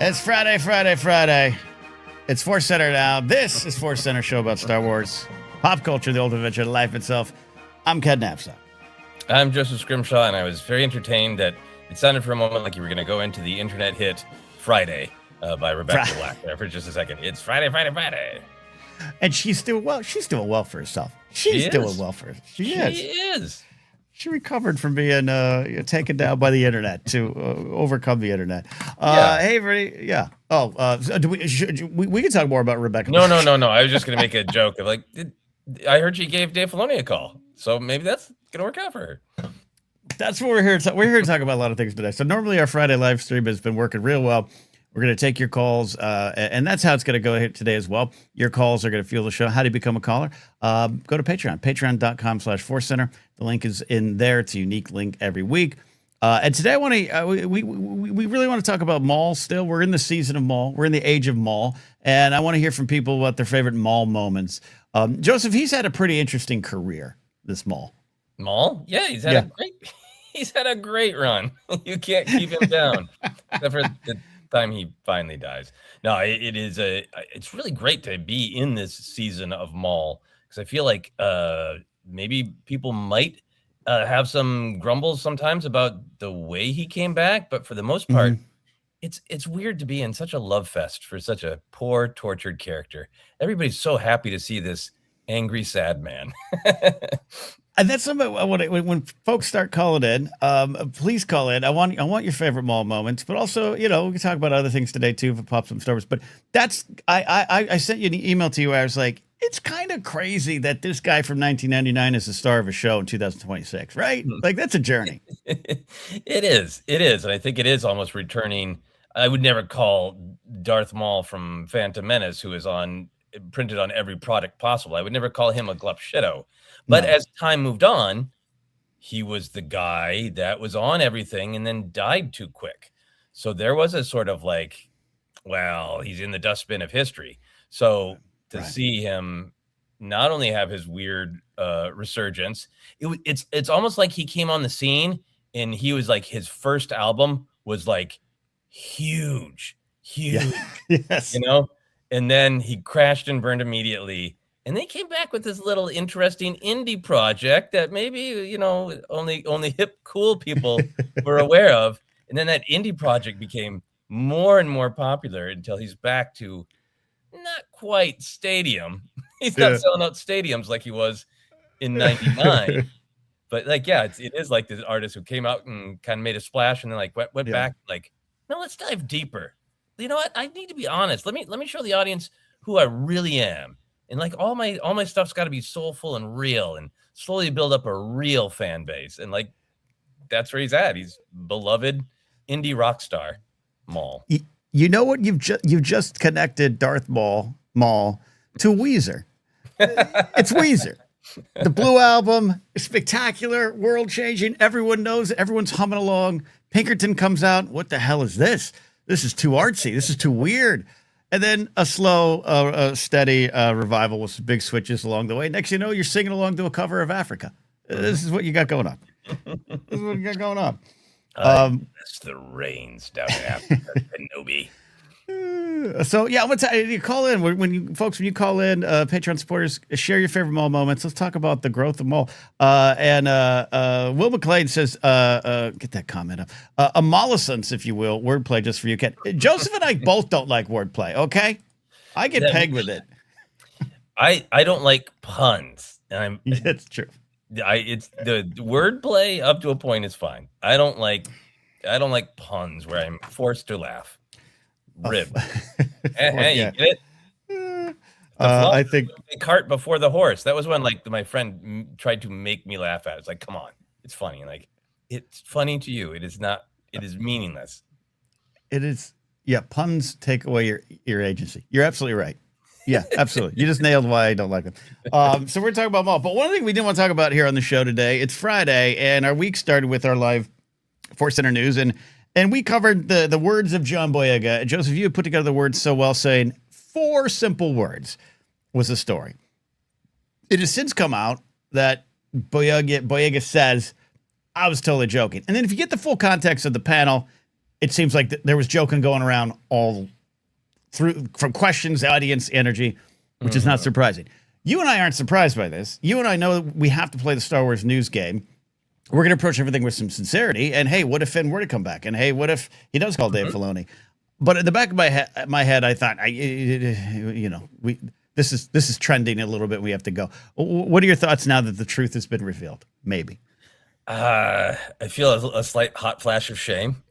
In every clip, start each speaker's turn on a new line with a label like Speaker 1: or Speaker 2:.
Speaker 1: It's Friday, Friday, Friday. It's ForceCenter now. This is ForceCenter show about Star Wars, pop culture, the ultimate adventure, life itself. I'm Ken Knapsack.
Speaker 2: I'm Joseph Scrimshaw, and I was very entertained that it sounded for a moment like you were going to go into the internet hit Friday by Rebecca Black there for just a second. It's Friday, Friday, Friday.
Speaker 1: And she's doing well. She's doing well for herself. She's doing well for herself. She
Speaker 2: is.
Speaker 1: She recovered from being taken down by the internet to overcome the internet. Hey, everybody. Yeah. Do we can talk more about Rebecca.
Speaker 2: No. I was just going to make a joke of I heard she gave Dave Filoni a call, so maybe that's going to work out for her.
Speaker 1: That's what we're here to talk. We're here to talk about a lot of things today. So normally our Friday live stream has been working real well. We're going to take your calls, and that's how it's going to go today as well. Your calls are going to fuel the show. How do you become a caller? Go to Patreon, patreon.com/ForceCenter. The link is in there. It's a unique link every week. And today I want to, we really want to talk about Maul still. We're in the season of Maul. We're in the age of Maul. And I want to hear from people about their favorite Maul moments. Joseph, he's had a pretty interesting career, this Maul.
Speaker 2: Maul? Yeah, he's had a great run. You can't keep him down. Except for the time he finally dies. No, it's really great to be in this season of Maul, because I feel like maybe people might have some grumbles sometimes about the way he came back, but for the most part, it's weird to be in such a love fest for such a poor, tortured character. Everybody's so happy to see this angry, sad man.
Speaker 1: And that's something I want to, when folks start calling in, please call in. I want your favorite Maul moments, but also, we can talk about other things today too if it pops some stories. But that's, I sent you an email to you where I was like, it's kind of crazy that this guy from 1999 is the star of a show in 2026, right? Like, that's a journey.
Speaker 2: It is. And I think it is almost returning. I would never call Darth Maul from Phantom Menace, who is printed on every product possible. I would never call him a glup shitto. But as time moved on, he was the guy that was on everything and then died too quick. So there was a sort of he's in the dustbin of history. So to see him not only have his weird resurgence, it's almost like he came on the scene and he was like, his first album was like huge,
Speaker 1: yes,
Speaker 2: and then he crashed and burned immediately. And they came back with this little interesting indie project that maybe, only hip, cool people were aware of. And then that indie project became more and more popular until he's back to not quite stadium. He's not selling out stadiums like he was in 99. But it is like this artist who came out and kind of made a splash and then went back no, let's dive deeper. You know what? I need to be honest. Let me show the audience who I really am. And all my stuff's got to be soulful and real, and slowly build up a real fan base. And that's where he's at. He's beloved indie rock star Maul.
Speaker 1: You know what? You've just connected Darth Maul to Weezer. It's Weezer. The Blue Album is spectacular, world changing. Everyone knows it. Everyone's humming along. Pinkerton comes out. What the hell is this? This is too artsy. This is too weird. And then a slow, steady revival with some big switches along the way. Next you know, you're singing along to a cover of Africa. This is what you got going on.
Speaker 2: That's the rains down in Africa, Kenobi.
Speaker 1: So, I'm going to tell you, call in. When you call in, Patreon supporters, share your favorite Maul moments. Let's talk about the growth of Maul. And Will McLean says, get that comment up. A mollicence, if you will. Wordplay just for you, Ken. Joseph and I both don't like wordplay, okay? I get pegged with it.
Speaker 2: I don't like puns.
Speaker 1: That's true.
Speaker 2: It's the wordplay up to a point is fine. I don't like puns where I'm forced to laugh. Rib. Hey, you get it?
Speaker 1: I think
Speaker 2: the cart before the horse. That was when my friend tried to make me laugh at it. It's like, come on, it's funny. It's funny to you. It is not. It is meaningless.
Speaker 1: It is. Yeah, puns take away your agency. You're absolutely right. Yeah, absolutely. You just nailed why I don't like them. So we're talking about Maul. But one thing we didn't want to talk about here on the show today, it's Friday, and our week started with our live ForceCenter news, and we covered the words of John Boyega. Joseph, you had put together the words so well, saying 4 simple words was the story. It has since come out that Boyega says, I was totally joking. And then if you get the full context of the panel, it seems like there was joking going around all through, from questions, audience energy, which is not surprising. You and I aren't surprised by this. You and I know that we have to play the Star Wars news game. We're going to approach everything with some sincerity. And hey, what if Finn were to come back? And hey, what if he does call Dave Filoni? But in the back of my head, I thought, this is trending a little bit. We have to go. What are your thoughts now that the truth has been revealed? Maybe.
Speaker 2: I feel a slight hot flash of shame.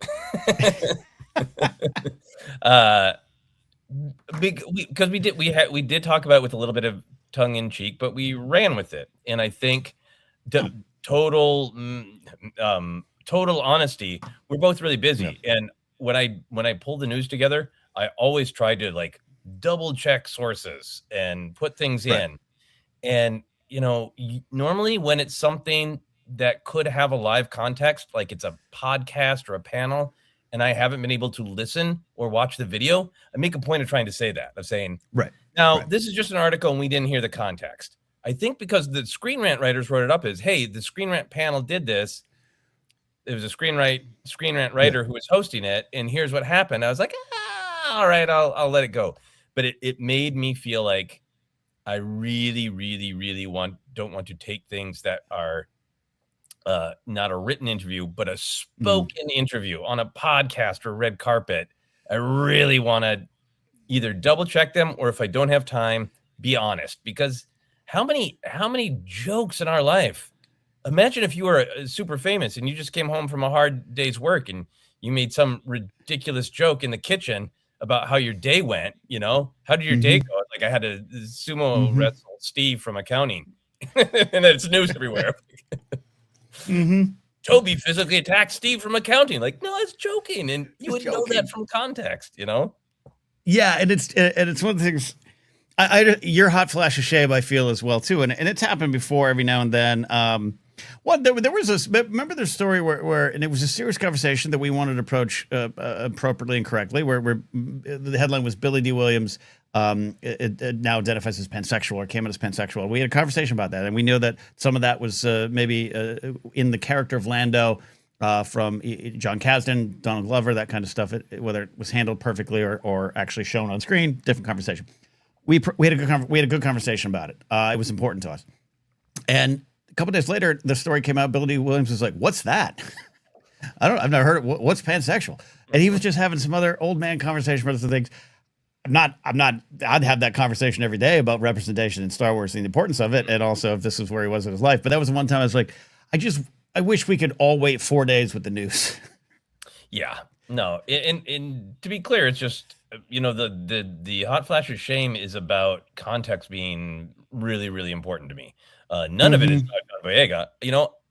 Speaker 2: Because we did talk about it with a little bit of tongue in cheek, but we ran with it. And I think total honesty, we're both really busy. Yeah. And when I pulled the news together, I always tried to like double check sources and put things in. And, normally when it's something that could have a live context, like it's a podcast or a panel, and I haven't been able to listen or watch the video, I make a point of trying to say that, of saying, this is just an article and we didn't hear the context. I think because the Screen Rant writers wrote it up as, hey, the Screen Rant panel did this. It was a Screen Rant writer who was hosting it, and here's what happened. I was like, all right, I'll let it go. But it made me feel like I really, really, really don't want to take things that are not a written interview, but a spoken interview on a podcast or red carpet. I really want to either double check them, or if I don't have time, be honest. Because how many jokes in our life? Imagine if you were super famous and you just came home from a hard day's work and you made some ridiculous joke in the kitchen about how your day went. How did your day go? Like, I had to sumo wrestle Steve from accounting, and it's news everywhere. Toby physically attacked Steve from accounting. Like, no, it's joking, and you would know that from context,
Speaker 1: Yeah, and it's one of the things. Your hot flash of shame, I feel, as well too, and it's happened before every now and then. There was remember the story where and it was a serious conversation that we wanted to approach appropriately and correctly, where the headline was Billy D. Williams it now identifies as pansexual, or came out as pansexual. We had a conversation about that, and we know that some of that was maybe in the character of Lando from John Kasdan, Donald Glover, that kind of stuff. Whether it was handled perfectly or actually shown on screen, different conversation. We had a good conversation about it. It was important to us, and a couple days later, the story came out. Billy D. Williams was like, "What's that?" I've never heard it. What's pansexual? And he was just having some other old man conversation about some things. I'd have that conversation every day about representation in Star Wars and the importance of it, and also if this is where he was in his life. But that was the one time I was like, I wish we could all wait 4 days with the news.
Speaker 2: Yeah, no, and to be clear, it's just the hot flash of shame is about context being really, really important to me. None of it is about Boyega.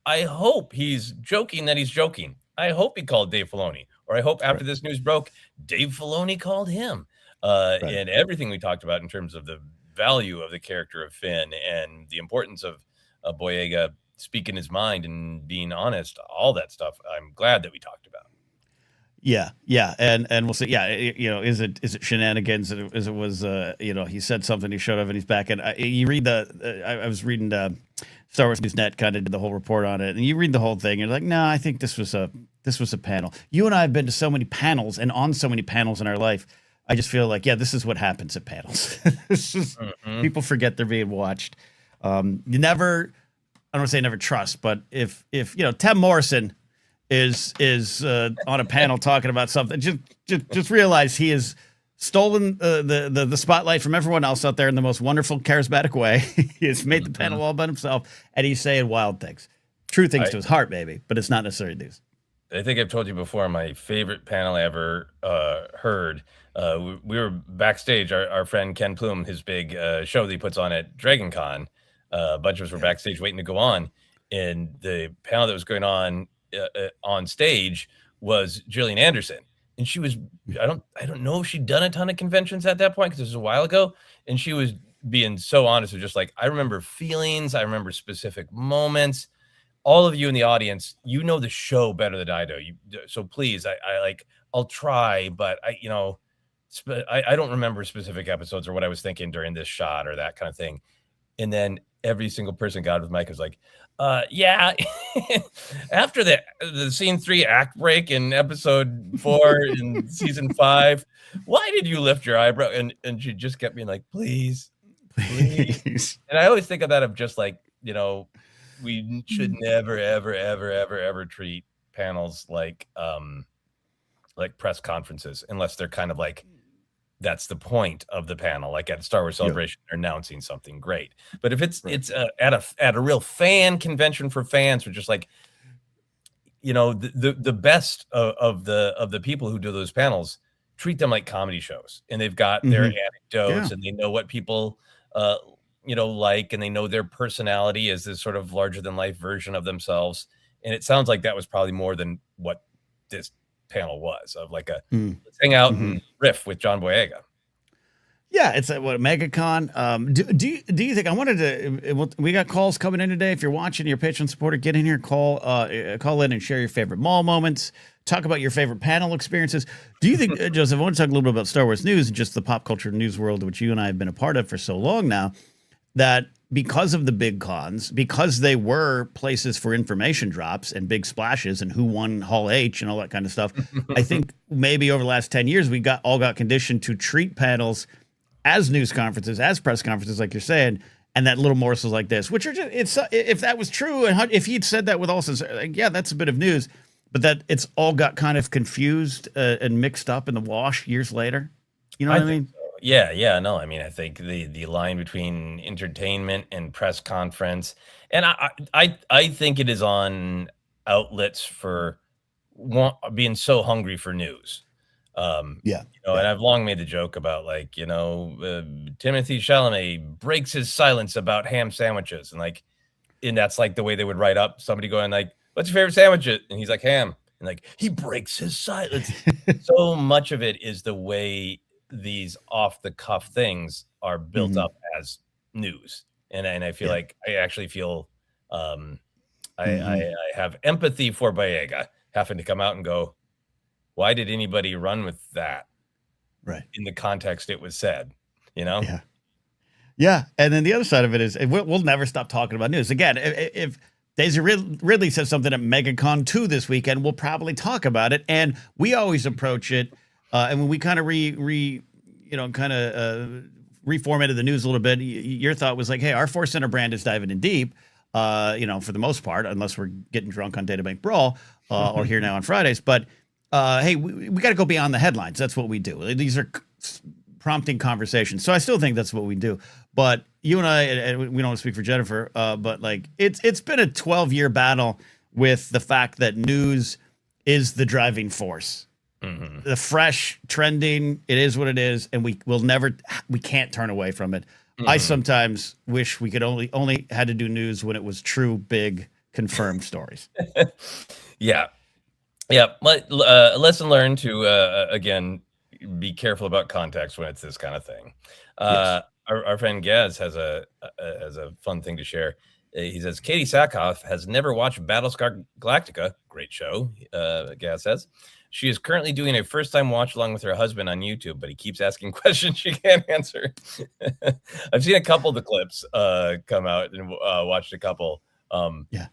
Speaker 2: I hope he's joking that he's joking. I hope he called Dave Filoni, or I hope after this news broke, Dave Filoni called him. And everything we talked about in terms of the value of the character of Finn and the importance of Boyega speaking his mind and being honest, all that stuff, I'm glad that we talked about.
Speaker 1: Yeah, and we'll see. Yeah, is it shenanigans? As it was, he said something, he showed up, and he's back. And you read I was reading Star Wars Newsnet, kind of did the whole report on it, and you read the whole thing, and you're like, no, I think this was a panel. You and I have been to so many panels and on so many panels in our life. I just feel like, this is what happens at panels. It's just, people forget they're being watched. You never, I don't want to say never trust, but if Tim Morrison is on a panel talking about something, just realize he has stolen the spotlight from everyone else out there in the most wonderful, charismatic way. He has made the panel all by himself, and he's saying wild things, true things to his heart, maybe, but it's not necessarily news.
Speaker 2: I think I've told you before, my favorite panel I ever heard. We were backstage. Our friend Ken Plume, his big show that he puts on at Dragon Con, a bunch of us were backstage waiting to go on, and the panel that was going on stage was Gillian Anderson, and she was I don't know if she'd done a ton of conventions at that point because this was a while ago, and she was being so honest with just like, I remember feelings, I remember specific moments. All of you in the audience, the show better than I do. So please, I'll try, but I don't remember specific episodes or what I was thinking during this shot or that kind of thing. And then every single person got with Mike was like, yeah, after the scene 3 act break in episode 4 in season 5, why did you lift your eyebrow? And she just kept being like, please. And I always think of that of just like, we should never, ever, ever, ever, ever treat panels like press conferences, unless they're kind of like, that's the point of the panel, like at Star Wars Celebration, they're announcing something great. But if it's at a real fan convention for fans, or just like, the best of the people who do those panels, treat them like comedy shows, and they've got their anecdotes, and they know what people like, and they know their personality as this sort of larger than life version of themselves. And it sounds like that was probably more than what this panel was, of like let's hang out and riff with John Boyega.
Speaker 1: Yeah, it's a MegaCon. Do you think, I wanted to, we got calls coming in today. If you're watching, you're a Patreon supporter, get in here, call in and share your favorite mall moments. Talk about your favorite panel experiences. Do you think, Joseph, I want to talk a little bit about Star Wars news and just the pop culture news world, which you and I have been a part of for so long now, that because of the big cons, because they were places for information drops and big splashes and who won Hall H and all that kind of stuff, I think maybe over the last 10 years, we all got conditioned to treat panels as news conferences, as press conferences, like you're saying, and that little morsels like this, which are just, if that was true, and if he'd said that with Olsen, like, yeah, that's a bit of news, but that it's all got kind of confused and mixed up in the wash years later. You know what I mean?
Speaker 2: So. Yeah, no, I mean, I think the line between entertainment and press conference, and I think it is on outlets for being so hungry for news. And I've long made the joke about, like, Timothy Chalamet breaks his silence about ham sandwiches, and that's like the way they would write up somebody going like, what's your favorite sandwich? And he's like, ham. And like, he breaks his silence. So much of it is the way these off the cuff things are built up as news. And I feel like I actually feel, I have empathy for Boyega having to come out and go, why did anybody run with that?
Speaker 1: Right.
Speaker 2: In the context it was said,
Speaker 1: Yeah. Yeah. And then the other side of it is we'll never stop talking about news. Again, if Daisy Ridley says something at MegaCon 2 this weekend, we'll probably talk about it. And we always approach it. And when we kind of reformatted the news a little bit, your thought was like, hey, our ForceCenter brand is diving in deep, for the most part, unless we're getting drunk on Databank Brawl or here now on Fridays. But hey, we got to go beyond the headlines. That's what we do. These are prompting conversations. So I still think that's what we do. But you and I, and we don't want to speak for Jennifer, but like it's been a 12-year battle with the fact that news is the driving force. The fresh, trending, it is what it is, and we can't turn away from it. I sometimes wish we could only had to do news when it was true, big, confirmed stories.
Speaker 2: Yeah. Lesson learned to again be careful about context when it's this kind of thing. Yes. Our friend Gaz has a fun thing to share. He says Katie Sackhoff has never watched Battlestar Galactica. Great show, Gaz says. She is currently doing a first-time watch-along with her husband on YouTube, but he keeps asking questions she can't answer. I've seen a couple of the clips come out and watched a couple.
Speaker 1: Yeah.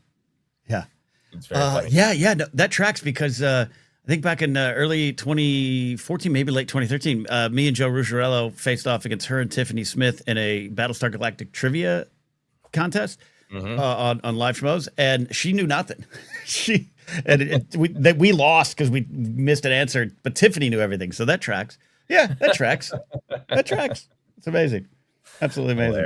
Speaker 2: It's very funny.
Speaker 1: No, that tracks because I think back in early 2014, maybe late 2013, me and Joe Ruggiero faced off against her and Tiffany Smith in a Battlestar Galactic trivia contest on Live Schmoes, and she knew nothing. We lost because we missed an answer, but Tiffany knew everything, so that tracks. Yeah, that tracks. That tracks. It's amazing, absolutely amazing.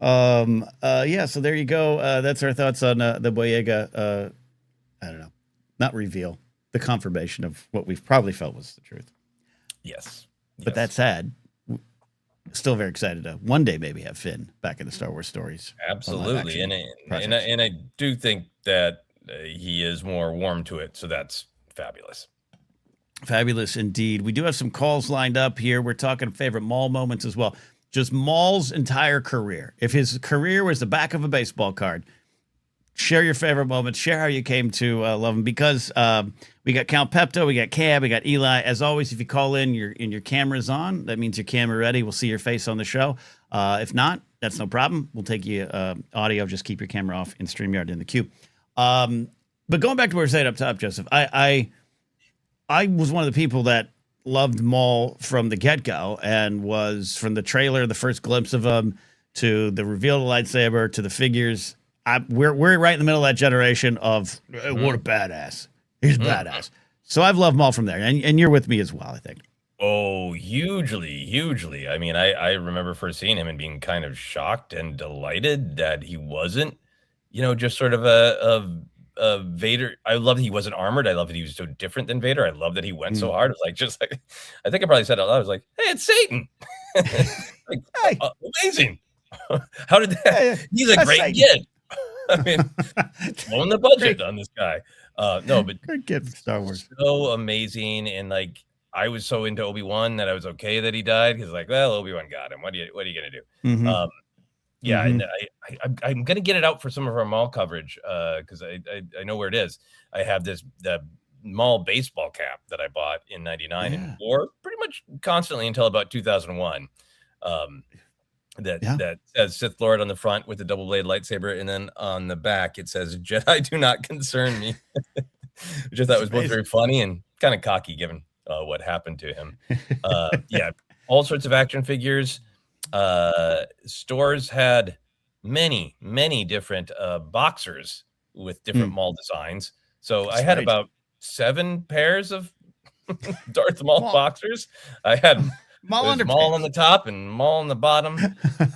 Speaker 1: Hilarious. So there you go. That's our thoughts on the Boyega. I don't know, not reveal, the confirmation of what we've probably felt was the truth.
Speaker 2: Yes.
Speaker 1: But that said, still very excited to one day maybe have Finn back in the Star Wars stories.
Speaker 2: Absolutely, and I do think that he is more warm to it, so that's fabulous.
Speaker 1: Fabulous indeed. We do have some calls lined up here. We're talking favorite Maul moments as well. Just Maul's entire career. If his career was the back of a baseball card, share your favorite moments. Share how you came to love him, because we got Count Pepto, we got Cab, we got Eli. As always, if you call in, your camera's on. That means your camera ready. We'll see your face on the show. If not, that's no problem. We'll take you audio. Just keep your camera off in StreamYard in the queue. But going back to what we were saying up top, Joseph, I was one of the people that loved Maul from the get-go, and was from the trailer, the first glimpse of him, to the reveal of the lightsaber, to the figures. We're right in the middle of that generation of what a badass. He's badass. So I've loved Maul from there, and you're with me as well, I think.
Speaker 2: Oh, hugely. I mean, I remember first seeing him and being kind of shocked and delighted that he wasn't, just sort of a Vader. I love that he wasn't armored. I love that he was so different than Vader. I love that he went so hard. It was like, I think I probably said it out loud. I was like, hey, it's Satan. Like,
Speaker 1: Hey.
Speaker 2: Amazing. How did that?
Speaker 1: Yeah,
Speaker 2: He's a great
Speaker 1: Satan.
Speaker 2: kid. I mean, blowing the budget on this guy. No, but
Speaker 1: Good kid from Star Wars.
Speaker 2: so amazing. And like, I was so into Obi-Wan that I was okay that he died, because like, well, Obi-Wan got him. What are you gonna do?
Speaker 1: Mhm.
Speaker 2: Yeah,
Speaker 1: Mhm.
Speaker 2: and I'm gonna get it out for some of our Maul coverage, because I know where it is. I have the Maul baseball cap that I bought in '99 and wore pretty much constantly until about 2001. That says Sith Lord on the front with the double blade lightsaber, and then on the back it says Jedi do not concern me, which I thought was both very funny and kind of cocky given what happened to him. Yeah, all sorts of action figures. Stores had many different boxers with different Maul designs. So I had about 7 pairs of Darth Maul boxers. I had Maul on the top and Maul on the bottom,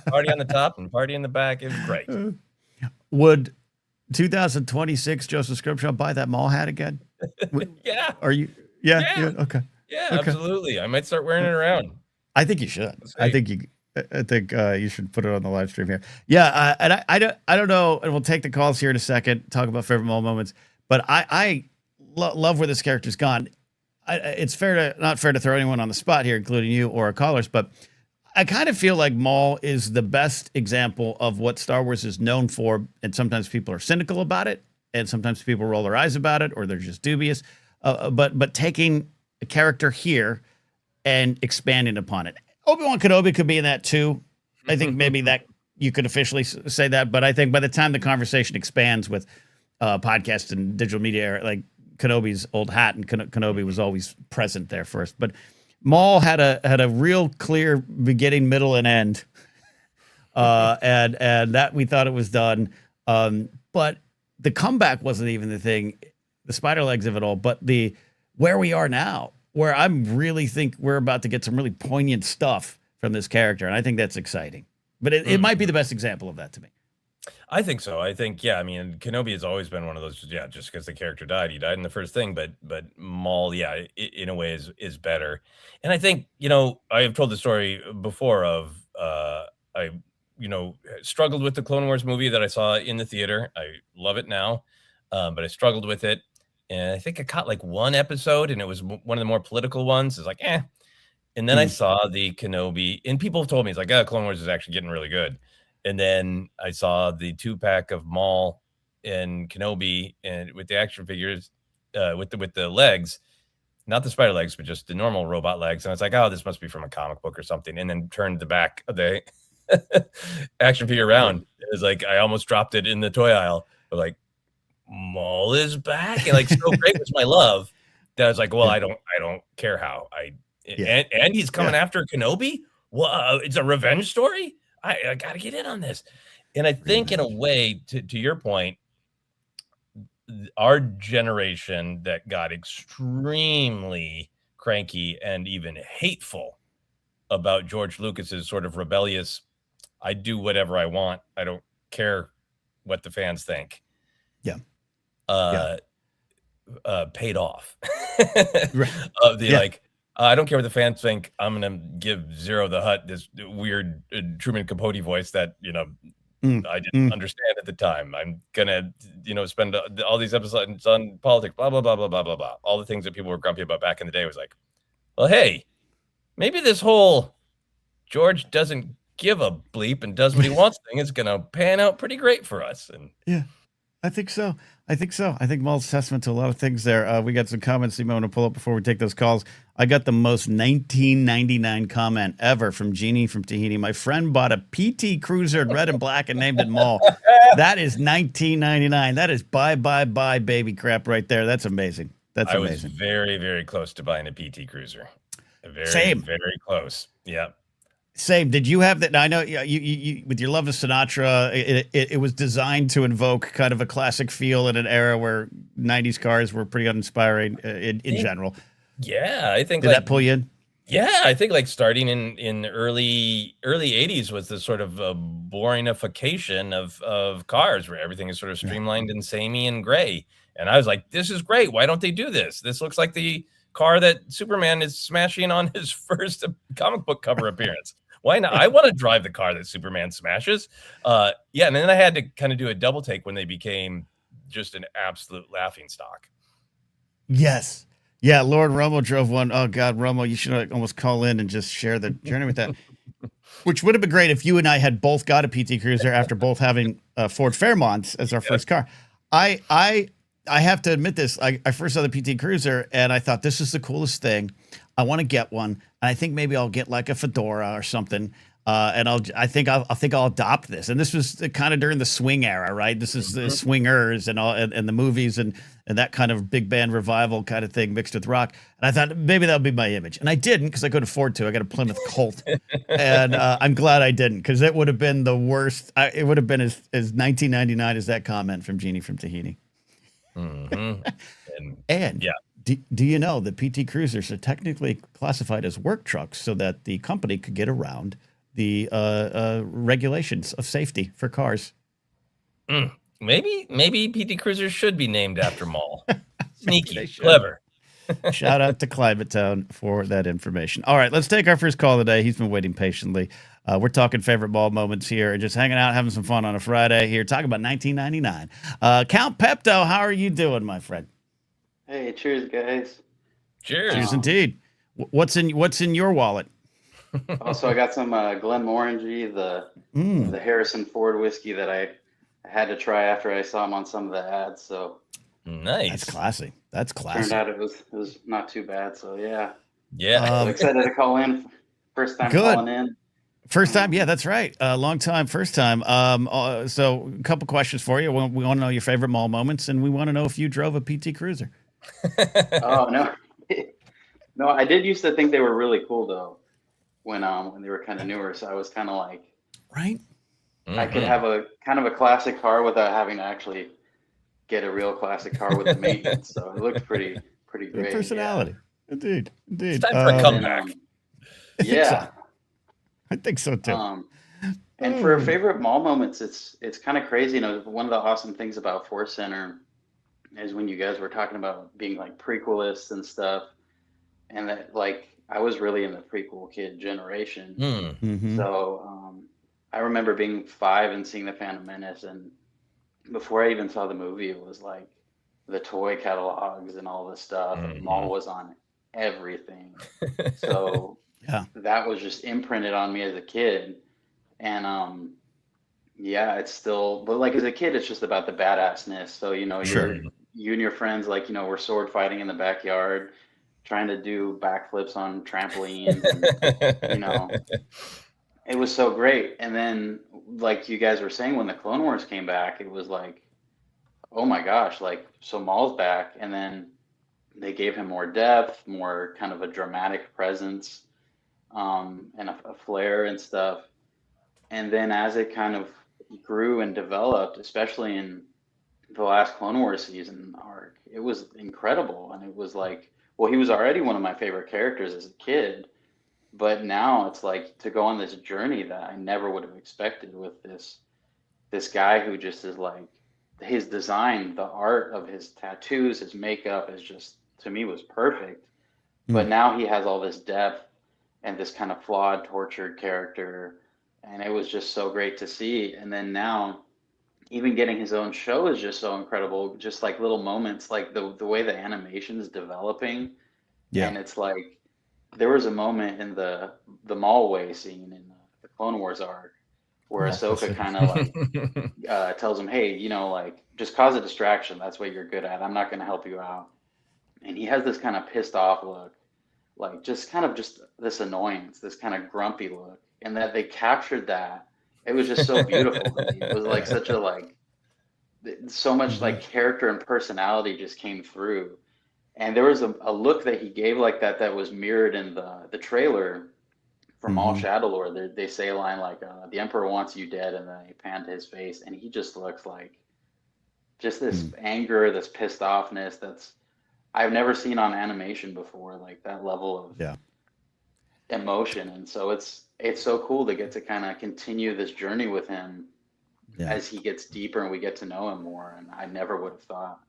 Speaker 2: party on the top and party in the back. It was great.
Speaker 1: Would 2026 Joseph Scrimshaw buy that Maul hat again?
Speaker 2: Yeah.
Speaker 1: Are you? Yeah. Okay.
Speaker 2: Yeah, absolutely. I might start wearing it around.
Speaker 1: I think you should. I think you should put it on the live stream here. Yeah, and I don't know, and we'll take the calls here in a second. Talk about favorite Maul moments, but I love where this character's gone. It's not fair to throw anyone on the spot here, including you or our callers, but I kind of feel like Maul is the best example of what Star Wars is known for, and sometimes people are cynical about it, and sometimes people roll their eyes about it, or they're just dubious. But taking a character here and expanding upon it. Obi-Wan Kenobi could be in that too. I think maybe that you could officially say that, but I think by the time the conversation expands with podcasts and digital media, like Kenobi's old hat, and Kenobi was always present there first. But Maul had a real clear beginning, middle, and end, and that we thought it was done. But the comeback wasn't even the thing, the spider legs of it all, but the where we are now, where I'm really think we're about to get some really poignant stuff from this character, and I think that's exciting. But it might be the best example of that to me.
Speaker 2: I think so. I think, I mean, Kenobi has always been one of those, just because the character died. He died in the first thing, but Maul, in a way is better. And I think, I have told the story before of, I struggled with the Clone Wars movie that I saw in the theater. I love it now, but I struggled with it. And I think I caught like one episode, and it was one of the more political ones. It's like, eh. And then I saw the Kenobi, and people told me, it's like, Clone Wars is actually getting really good. And then I saw the 2-pack of Maul and Kenobi, and with the action figures, with the legs, not the spider legs, but just the normal robot legs. And I was like, oh, this must be from a comic book or something. And then turned the back of the action figure around. It was like, I almost dropped it in the toy aisle. I was like, Maul is back. And like, so great was my love that I was like, well, I don't care how and he's coming after Kenobi. Well, it's a revenge story. I got to get in on this. And I think in a way, to your point, our generation that got extremely cranky and even hateful about George Lucas's sort of rebellious, I do whatever I want, I don't care what the fans think. Paid off. Like, I don't care what the fans think. I'm going to give Zero the Hutt this weird Truman Capote voice that, I didn't understand at the time. I'm going to, spend all these episodes on politics, blah, blah, blah, blah, blah, blah, blah. All the things that people were grumpy about back in the day was like, well, hey, maybe this whole George doesn't give a bleep and does what he wants thing is going to pan out pretty great for us. And
Speaker 1: I think so. I think so. I think Maul's testament to a lot of things there. We got some comments you might want to pull up before we take those calls. I got the most 1999 comment ever from Jeannie from Tahiti. My friend bought a PT Cruiser in red and black and named it Maul. That is 1999. That is bye, bye, bye, baby crap right there. That's amazing. That's amazing.
Speaker 2: I was very, very close to buying a PT Cruiser.
Speaker 1: Same.
Speaker 2: Very close. Yeah.
Speaker 1: Same. Did you have that? Now, I know you with your love of Sinatra, it was designed to invoke kind of a classic feel in an era where 90s cars were pretty uninspiring in general.
Speaker 2: Yeah, I think
Speaker 1: Did that pull you in?
Speaker 2: Yeah, I think like starting in early 80s was the sort of boringification of cars where everything is sort of streamlined and samey and gray. And I was like, this is great. Why don't they do this? This looks like the car that Superman is smashing on his first comic book cover appearance. Why not? I want to drive the car that Superman smashes. Yeah, and then I had to kind of do a double take when they became just an absolute laughing stock.
Speaker 1: Yes. Yeah, Lord Romo drove one. Oh, God, Romo, you should almost call in and just share the journey with that. Which would have been great if you and I had both got a PT Cruiser after both having Ford Fairmonts as our first car. I have to admit this. I first saw the PT Cruiser, and I thought, this is the coolest thing. I want to get one. And I think maybe I'll get like a Fedora or something. And I think I'll adopt this. And this was kind of during the swing era, right? This is the swingers and all, and the movies and that kind of big band revival kind of thing mixed with rock. And I thought maybe that'll be my image. And I didn't, because I couldn't afford to. I got a Plymouth Colt. And I'm glad I didn't, because it would have been the worst. It would have been as 1999 as that comment from Jeannie from Tahiti.
Speaker 2: Mm-hmm.
Speaker 1: And yeah. Do you know that PT Cruisers are technically classified as work trucks so that the company could get around the regulations of safety for cars?
Speaker 2: Maybe PT Cruisers should be named after Maul. Sneaky, clever.
Speaker 1: Shout out to Climate Town for that information. All right, let's take our first call today. He's been waiting patiently. We're talking favorite Maul moments here and just hanging out, having some fun on a Friday here, talking about 1999. Count Pepto, how are you doing, my friend?
Speaker 3: Hey, cheers, guys.
Speaker 2: Cheers.
Speaker 1: Cheers indeed. What's in your wallet?
Speaker 3: Also, I got some Glenmorangie, the Harrison Ford whiskey that I had to try after I saw him on some of the ads. So
Speaker 2: nice.
Speaker 1: That's classy. That's classy.
Speaker 3: Turned out it was not too bad. So yeah.
Speaker 2: Yeah.
Speaker 3: I'm excited to call in. First time calling in.
Speaker 1: First time, yeah, that's right. Long time, first time. So a couple questions for you. We want to know your favorite Maul moments, and we want to know if you drove a PT Cruiser.
Speaker 3: Oh no, no, I did used to think they were really cool though, when they were kind of newer. So I was kind of like,
Speaker 1: right,
Speaker 3: I could have a kind of a classic car without having to actually get a real classic car with the maintenance. So it looked pretty great.
Speaker 1: Good personality, yeah. Indeed.
Speaker 2: It's time for a comeback.
Speaker 1: I think so too.
Speaker 3: And for favorite Maul moments, it's kind of crazy. You know, one of the awesome things about ForceCenter is when you guys were talking about being like prequelists and stuff, and that like I was really in the prequel kid generation.
Speaker 1: Mm-hmm.
Speaker 3: So I remember being 5 and seeing the Phantom Menace, and before I even saw the movie, it was like the toy catalogs and all this stuff. And Maul was on everything. So
Speaker 1: yeah, that
Speaker 3: was just imprinted on me as a kid. And yeah, it's still, but like as a kid, it's just about the badassness. So, you know, you and your friends, like, you know, we're sword fighting in the backyard, trying to do backflips on trampolines. And, you know, it was so great. And then, like you guys were saying, when the Clone Wars came back, it was like, oh my gosh, like, so Maul's back. And then they gave him more depth, more kind of a dramatic presence, and a flair and stuff. And then as it kind of grew and developed, especially in the last Clone Wars season arc, it was incredible. And it was like, well, he was already one of my favorite characters as a kid, but now it's like to go on this journey that I never would have expected with this guy who just is like, his design, the art of his tattoos, his makeup is just, to me, was perfect. But now he has all this depth and this kind of flawed, tortured character. And it was just so great to see. And then now, even getting his own show is just so incredible. Just like little moments, like the way the animation is developing. Yeah. And it's like, there was a moment in the Maul Way scene in the Clone Wars arc where
Speaker 1: Oh,
Speaker 3: Ahsoka kind of like tells him, hey, you know, like just cause a distraction. That's what you're good at. I'm not going to help you out. And he has this kind of pissed off look, like just kind of just this annoyance, this kind of grumpy look, and that they captured that. It was just so beautiful to me. It was like such a like so much like character and personality just came through. And there was a look that he gave like that was mirrored in the trailer from All Shadowlord. They say a line like, the Emperor wants you dead, and then they pan to his face, and he just looks like just this anger, this pissed offness that's I've never seen on animation before, like that level of emotion. And so it's so cool to get to kind of continue this journey with him as he gets deeper and we get to know him more. And I never would have thought.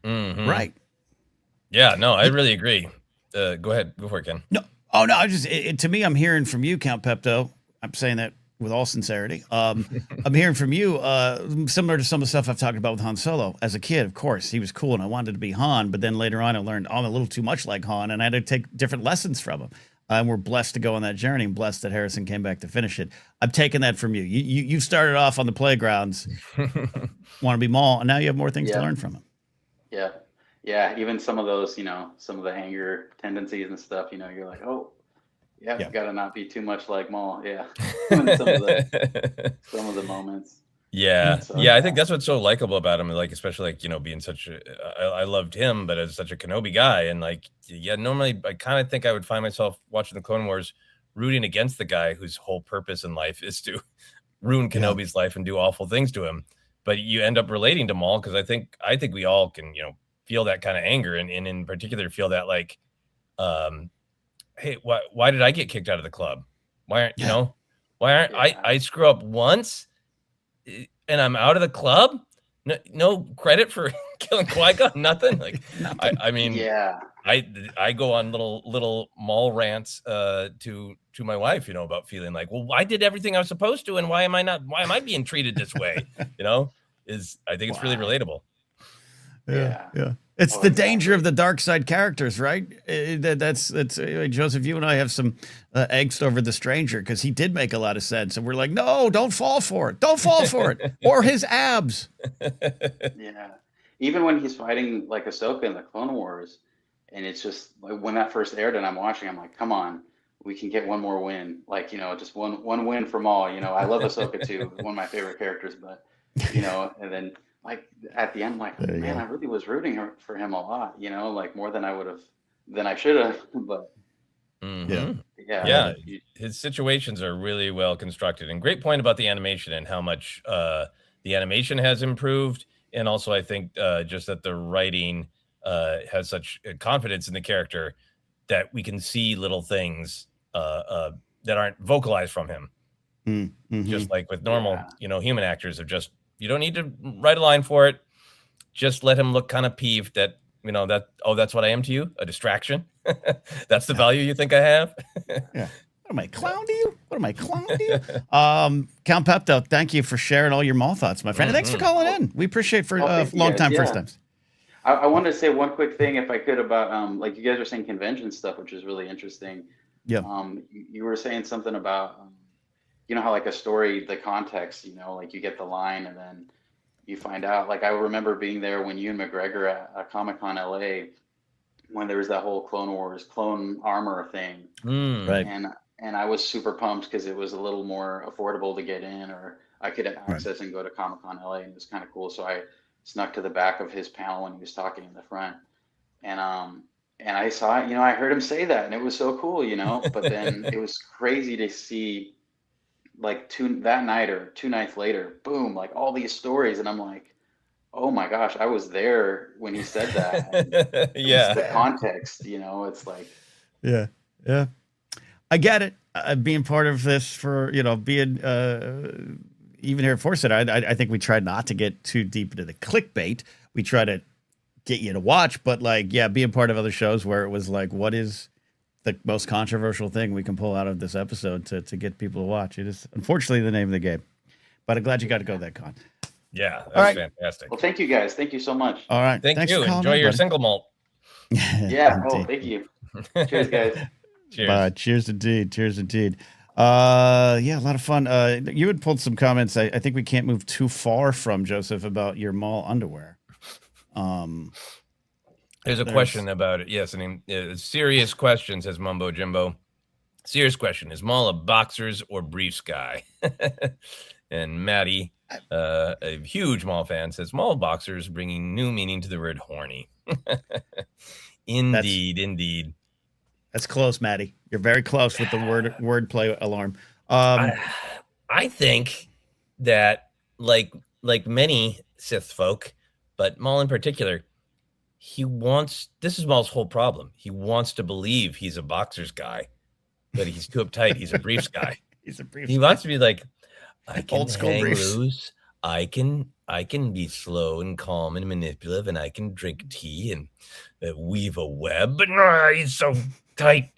Speaker 1: Right.
Speaker 2: Yeah, no, I really agree. Go ahead. Go for it, Ken.
Speaker 1: No. Oh, no. To me, I'm hearing from you, Count Pepto. I'm saying that with all sincerity. I'm hearing from you, similar to some of the stuff I've talked about with Han Solo. As a kid, of course, he was cool and I wanted to be Han. But then later on, I learned I'm a little too much like Han and I had to take different lessons from him. And we're blessed to go on that journey and blessed that Harrison came back to finish it. I'm taking that from you. You started off on the playgrounds, want to be Maul, and now you have more things to learn from him.
Speaker 3: Yeah. Yeah. Even some of those, you know, some of the anger tendencies and stuff, you know, you're like, oh, you got to not be too much like Maul. Yeah. some of the moments.
Speaker 2: Yeah. So, I think that's what's so likable about him. Like, especially like, you know, being such I loved him, but as such a Kenobi guy. And like, normally I kind of think I would find myself watching the Clone Wars rooting against the guy whose whole purpose in life is to ruin Kenobi's life and do awful things to him. But you end up relating to Maul because I think we all can, you know, feel that kind of anger and in particular feel that like, hey, why did I get kicked out of the club? Why aren't, you know, I screw up once and I'm out of the club? No credit for killing Qui-Gon, nothing. Like, nothing. I mean, I go on little Maul rants to my wife, you know, about feeling like, well, I did everything I was supposed to, and why am I being treated this way? You know, I think it's really relatable.
Speaker 1: Yeah. It's the danger of the dark side characters, right? That's Joseph, you and I have some angst over the stranger because he did make a lot of sense. And we're like, no, don't fall for it. Don't fall for it. Or his abs.
Speaker 3: Yeah. Even when he's fighting like Ahsoka in the Clone Wars, and it's just like when that first aired and I'm watching, I'm like, come on, we can get one more win. Like, you know, just one win from all. You know, I love Ahsoka too, one of my favorite characters, but, you know, and then like at the end, I'm like, man, I really was rooting for him a lot, you know, like more than I should have. But
Speaker 2: his situations are really well constructed. And great point about the animation and how much the animation has improved. And also, I think just that the writing has such confidence in the character that we can see little things that aren't vocalized from him. Just like with normal, you know, human actors of just, you don't need to write a line for it. Just let him look kind of peeved that, you know, that's what I am to you, a distraction. That's the value you think I have.
Speaker 1: What am I, clown to you? Count Pepto, thank you for sharing all your Maul thoughts, my friend. And thanks for calling in. We appreciate for long time, first times.
Speaker 3: I wanted to say one quick thing, if I could, about like you guys were saying convention stuff, which is really interesting. Yeah. You were saying something about you know how like a story, the context, you know, like you get the line and then you find out. Like I remember being there when you and McGregor at Comic-Con LA when there was that whole Clone Wars clone armor thing. Right. And I was super pumped because it was a little more affordable to get in, or I could access and go to Comic-Con LA, and it was kind of cool. So I snuck to the back of his panel when he was talking in the front. And I saw it, you know, I heard him say that and it was so cool, you know, but then it was crazy to see like that night or 2 nights later, boom, like all these stories. And I'm like, oh my gosh, I was there when he said that. The context, you know, it's like,
Speaker 1: yeah. I get it. Being part of this for, you know, being, even here at ForceCenter, I think we try not to get too deep into the clickbait. We try to get you to watch, but like, being part of other shows where it was like, what is the most controversial thing we can pull out of this episode to get people to watch? It is unfortunately the name of the game, but I'm glad you got to go to that con.
Speaker 2: Yeah, that's fantastic.
Speaker 3: Well, thank you guys. Thank you so much.
Speaker 1: All right.
Speaker 2: Thanks you. Enjoy your single malt.
Speaker 3: Yeah. Oh, thank you. Cheers, guys.
Speaker 2: Cheers.
Speaker 1: Cheers indeed. Yeah, a lot of fun. You had pulled some comments. I think we can't move too far from Joseph about your mall underwear.
Speaker 2: There's a question about it. Yes, I mean, serious question, says Mumbo Jimbo. Serious question: is Maul a boxers or briefs guy? And Maddie, a huge Maul fan, says Maul boxers, bringing new meaning to the word horny. Indeed.
Speaker 1: That's close, Maddie. You're very close with the wordplay alarm.
Speaker 2: I think that like many Sith folk, but Maul in particular, this is Maul's whole problem. He wants to believe he's a boxers guy, but he's too uptight. He's a briefs guy. He wants to be like, I can
Speaker 1: Old school
Speaker 2: hang
Speaker 1: briefs.
Speaker 2: loose. I can be slow and calm and manipulative, and I can drink tea and weave a web. But no, he's so tight.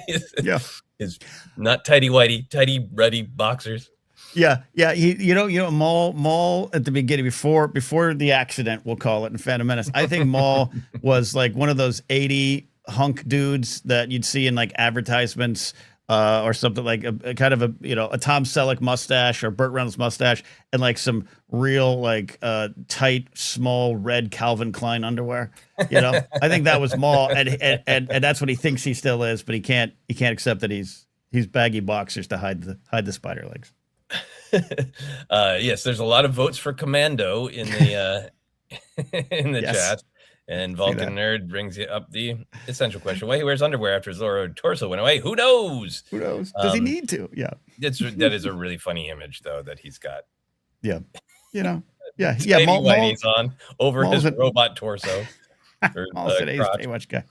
Speaker 2: He's not tighty ruddy boxers.
Speaker 1: Yeah. Maul at the beginning, before the accident, we'll call it, in Phantom Menace. I think Maul was like one of those 80 hunk dudes that you'd see in like advertisements. Or something like a kind of a Tom Selleck mustache or Burt Reynolds mustache and like some real like tight, small red Calvin Klein underwear. I think that was Maul, and that's what he thinks he still is, but he can't accept that he's baggy boxers to hide the spider legs.
Speaker 2: Yes, there's a lot of votes for Commando in the chat. And Vulcan Nerd brings you up the essential question: why he wears underwear after his lower torso went away? Who knows?
Speaker 1: Does he need to? Yeah.
Speaker 2: That is a really funny image, though, that he's got.
Speaker 1: Yeah. Yeah.
Speaker 2: Whitey's on over his robot torso.
Speaker 1: Maul's today's Baywatch guy.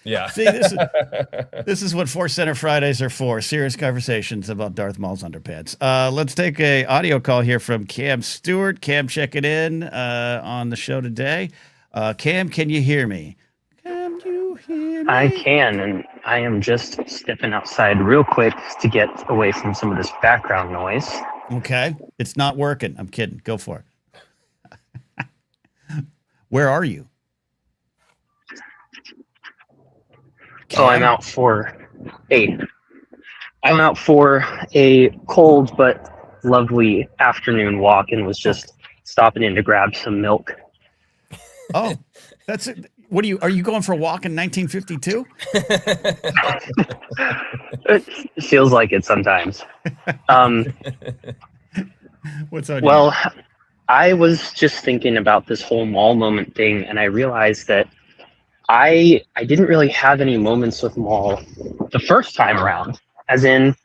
Speaker 2: Yeah.
Speaker 1: See, this is what ForceCenter Fridays are for. Serious conversations about Darth Maul's underpants. Let's take a audio call here from Cam Stewart. Cam, checking in on the show today. Cam, can you hear me? Can you hear me?
Speaker 4: I can, and I am just stepping outside real quick to get away from some of this background noise.
Speaker 1: Okay. It's not working. I'm kidding. Go for it. Where are you?
Speaker 4: Cam? I'm out for a cold but lovely afternoon walk and was just stopping in to grab some milk.
Speaker 1: Oh, that's it. Are you going for a walk in 1952?
Speaker 4: It feels like it sometimes.
Speaker 1: What's on?
Speaker 4: Well, I was just thinking about this whole Maul moment thing, and I realized that I didn't really have any moments with Maul the first time around. As in,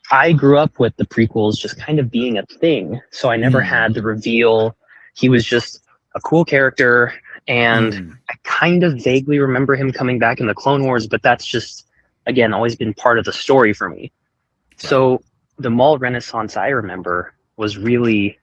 Speaker 4: I grew up with the prequels just kind of being a thing, so I never had the reveal. He was just a cool character. And I kind of vaguely remember him coming back in the Clone Wars, but that's just, again, always been part of the story for me. Right. So the Maul Renaissance I remember was really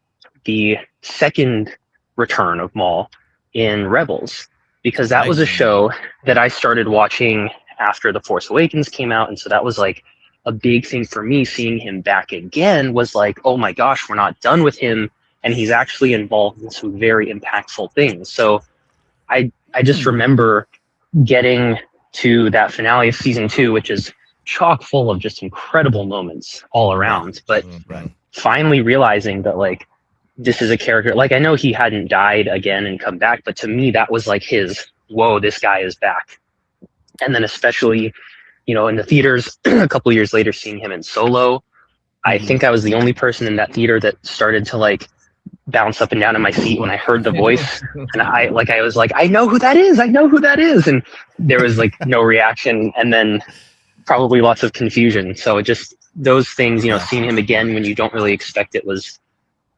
Speaker 4: the second return of Maul in Rebels, because that was a show that I started watching after The Force Awakens came out. And so that was like a big thing for me. Seeing him back again was like, oh my gosh, we're not done with him. And he's actually involved in some very impactful things. So I just remember getting to that finale of season 2, which is chock full of just incredible moments all around. But finally realizing that, like, this is a character, like, I know he hadn't died again and come back, but to me, that was like his, whoa, this guy is back. And then especially, in the theaters a couple years later, seeing him in Solo, I think I was the only person in that theater that started to like bounce up and down in my seat when I heard the voice. And I was like, I know who that is. And there was like no reaction, and then probably lots of confusion. So it just, those things, seeing him again when you don't really expect it was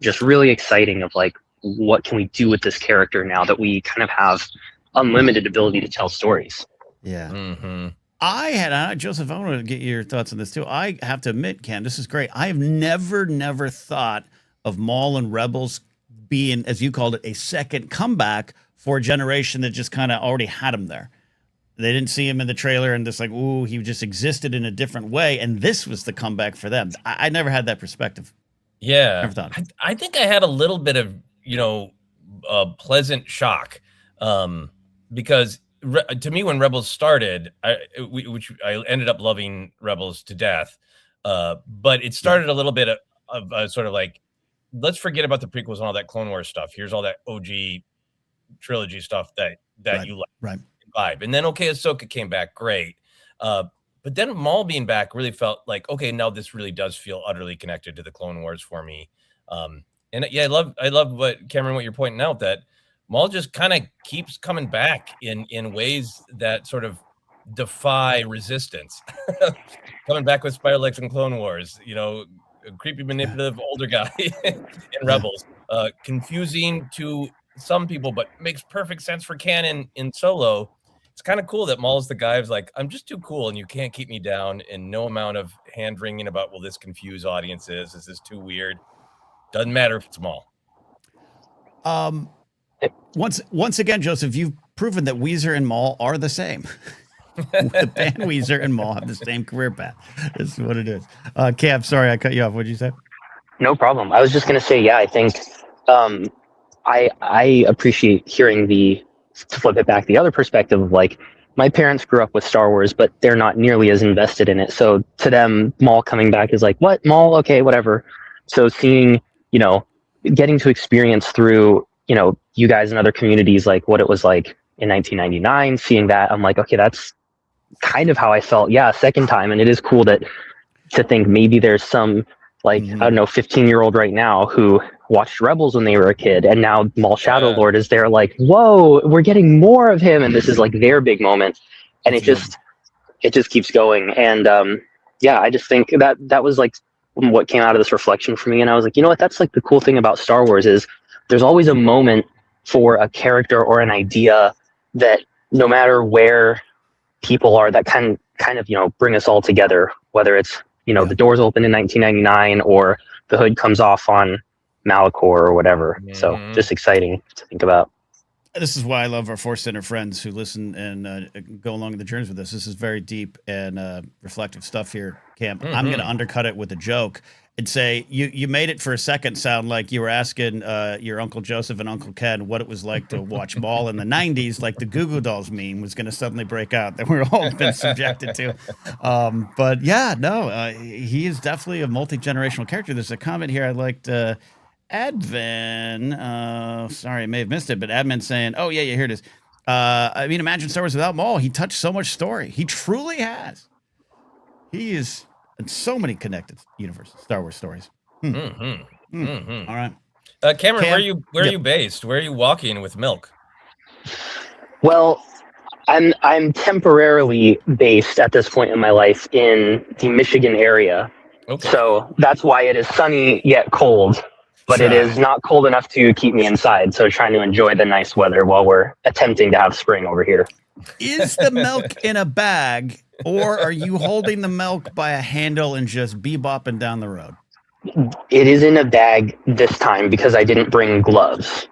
Speaker 4: just really exciting of like, what can we do with this character now that we kind of have unlimited ability to tell stories?
Speaker 1: Yeah.
Speaker 2: Mm-hmm.
Speaker 1: Joseph, I want to get your thoughts on this too. I have to admit, Cam, this is great. I have never thought of Maul and Rebels being, as you called it, a second comeback for a generation that just kind of already had him there. They didn't see him in the trailer and just like, ooh, he just existed in a different way. And this was the comeback for them. I never had that perspective.
Speaker 2: Yeah.
Speaker 1: Never thought.
Speaker 2: I think I had a little bit of, a pleasant shock. Because to me, when Rebels started, which I ended up loving Rebels to death. But it started a little bit of sort of like, let's forget about the prequels and all that Clone Wars stuff. Here's all that OG trilogy stuff that
Speaker 1: Right,
Speaker 2: you like.
Speaker 1: right.
Speaker 2: Vibe. And then Ahsoka came back, great. But then Maul being back really felt like, okay, now this really does feel utterly connected to the Clone Wars for me. And yeah, I love what Cameron, what you're pointing out, that Maul just kind of keeps coming back in ways that sort of defy resistance. Coming back with Spider Legs and Clone Wars, you know, a creepy, manipulative older guy in Rebels, confusing to some people, but makes perfect sense for canon in Solo. It's kind of cool that Maul's the guy who's like, I'm just too cool and you can't keep me down, and no amount of hand wringing about, will this confuse audiences? Is this too weird? Doesn't matter if it's Maul.
Speaker 1: Once again, Joseph, you've proven that Weezer and Maul are the same. The band Weezer and Maul have the same career path. This is what it is. Cam, sorry, I cut you off. What'd you say?
Speaker 4: No problem. I was just going to say, yeah, I think I appreciate hearing to flip it back, the other perspective of like, my parents grew up with Star Wars, but they're not nearly as invested in it. So to them, Maul coming back is like, what? Maul? Okay, whatever. So seeing, you know, getting to experience through, you know, you guys and other communities, like what it was like in 1999, seeing that, I'm like, okay, that's kind of how I felt. Yeah, second time. And it is cool to think maybe there's some, like, I don't know, 15-year-old right now who watched Rebels when they were a kid, and now Maul Shadow Lord is there, like, whoa, we're getting more of him, and this is like their big moment, and it just keeps going. And yeah, I just think that was like what came out of this reflection for me, and I was like, you know what, that's like the cool thing about Star Wars is there's always a moment for a character or an idea that no matter where people are, that kind of, you know, bring us all together, whether it's, you know, the doors open in 1999 or the hood comes off on Malachor or whatever. So just exciting to think about.
Speaker 1: This is why I love our ForceCenter friends who listen and go along the journeys with us. This is very deep and reflective stuff here, Camp. I'm going to undercut it with a joke and say you made it for a second sound like you were asking your Uncle Joseph and Uncle Ken what it was like to watch Maul in the 90s, like the Goo Goo Dolls meme was going to suddenly break out that we're all been subjected to. But yeah, no, he is definitely a multi-generational character. There's a comment here I'd like to Advin, sorry, I may have missed it, but Admin saying, oh, yeah, here it is. I mean, imagine Star Wars without Maul. He touched so much story. He truly has. He is in so many connected universes, Star Wars stories. All right.
Speaker 2: Cameron, where are you based? Where are you walking with milk?
Speaker 4: Well, I'm temporarily based at this point in my life in the Michigan area. Okay. So that's why it is sunny yet cold. But it is not cold enough to keep me inside, so trying to enjoy the nice weather while we're attempting to have spring over here.
Speaker 1: Is the milk in a bag, or are you holding the milk by a handle and just bebopping down the road?
Speaker 4: It is in a bag this time because I didn't bring gloves.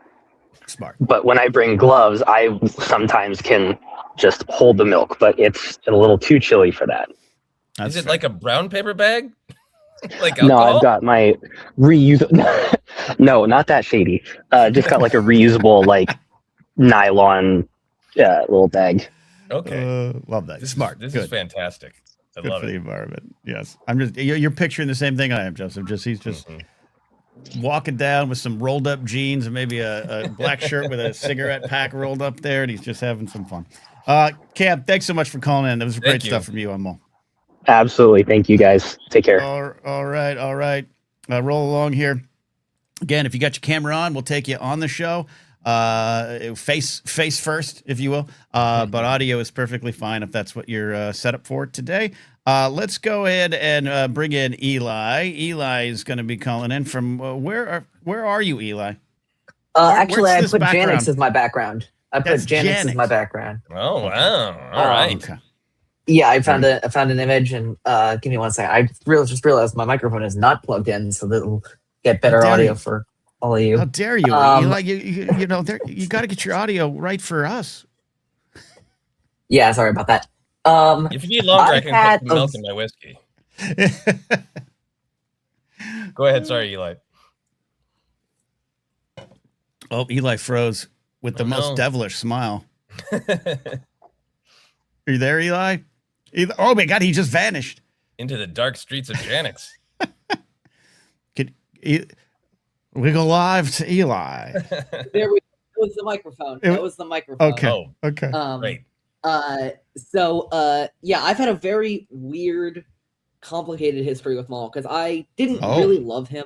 Speaker 1: Smart.
Speaker 4: But when I bring gloves, I sometimes can just hold the milk, but it's a little too chilly for that.
Speaker 2: Is it like a brown paper bag? Like
Speaker 4: no, I've got my reusable. No, not that shady. Just got like a reusable, like nylon little bag.
Speaker 2: Okay,
Speaker 1: love that.
Speaker 2: This
Speaker 1: Smart.
Speaker 2: This is fantastic. I
Speaker 1: Good
Speaker 2: love
Speaker 1: for
Speaker 2: it.
Speaker 1: the environment. Yes, I'm just. You're picturing the same thing I am, Joseph. He's just walking down with some rolled up jeans and maybe a black shirt with a cigarette pack rolled up there, and he's just having some fun. Cam, thanks so much for calling in. That was great stuff from you on Maul.
Speaker 4: Absolutely. Thank you, guys. Take care.
Speaker 1: All right. Roll along here. Again, if you got your camera on, we'll take you on the show. Face first, if you will. But audio is perfectly fine if that's what you're set up for today. Let's go ahead and bring in Eli. Eli is going to be calling in from where are you, Eli?
Speaker 5: Actually, I put Janix as my background.
Speaker 1: Oh,
Speaker 2: wow. All right.
Speaker 1: Okay.
Speaker 5: Yeah, I found an image, and give me one second. I just realized my microphone is not plugged in, so that it'll get better audio for all of you.
Speaker 1: How dare you? You know, you got to get your audio right for us.
Speaker 5: Yeah, sorry about that.
Speaker 2: If you need longer, I can put some milk in my whiskey. Go ahead. Sorry, Eli.
Speaker 1: Oh, Eli froze with the most devilish smile. Are you there, Eli? Oh my God, he just vanished.
Speaker 2: into the dark streets of Janix.
Speaker 1: We go live to Eli.
Speaker 5: There we go. That was the microphone. That was the microphone.
Speaker 1: Okay.
Speaker 2: Oh,
Speaker 1: okay.
Speaker 2: Great.
Speaker 5: Yeah, I've had a very weird, complicated history with Maul because I didn't really love him.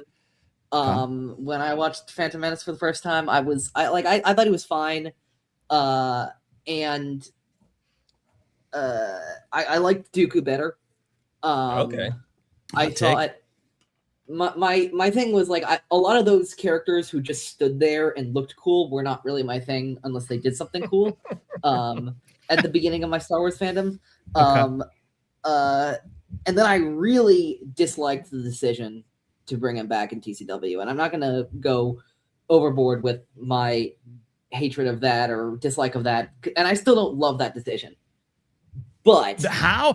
Speaker 5: When I watched Phantom Menace for the first time, I thought he was fine. I liked Dooku better.
Speaker 2: Okay.
Speaker 5: I thought my thing was like a lot of those characters who just stood there and looked cool were not really my thing unless they did something cool. At the beginning of my Star Wars fandom, and then I really disliked the decision to bring him back in TCW, and I'm not gonna go overboard with my hatred of that or dislike of that, and I still don't love that decision. But
Speaker 1: how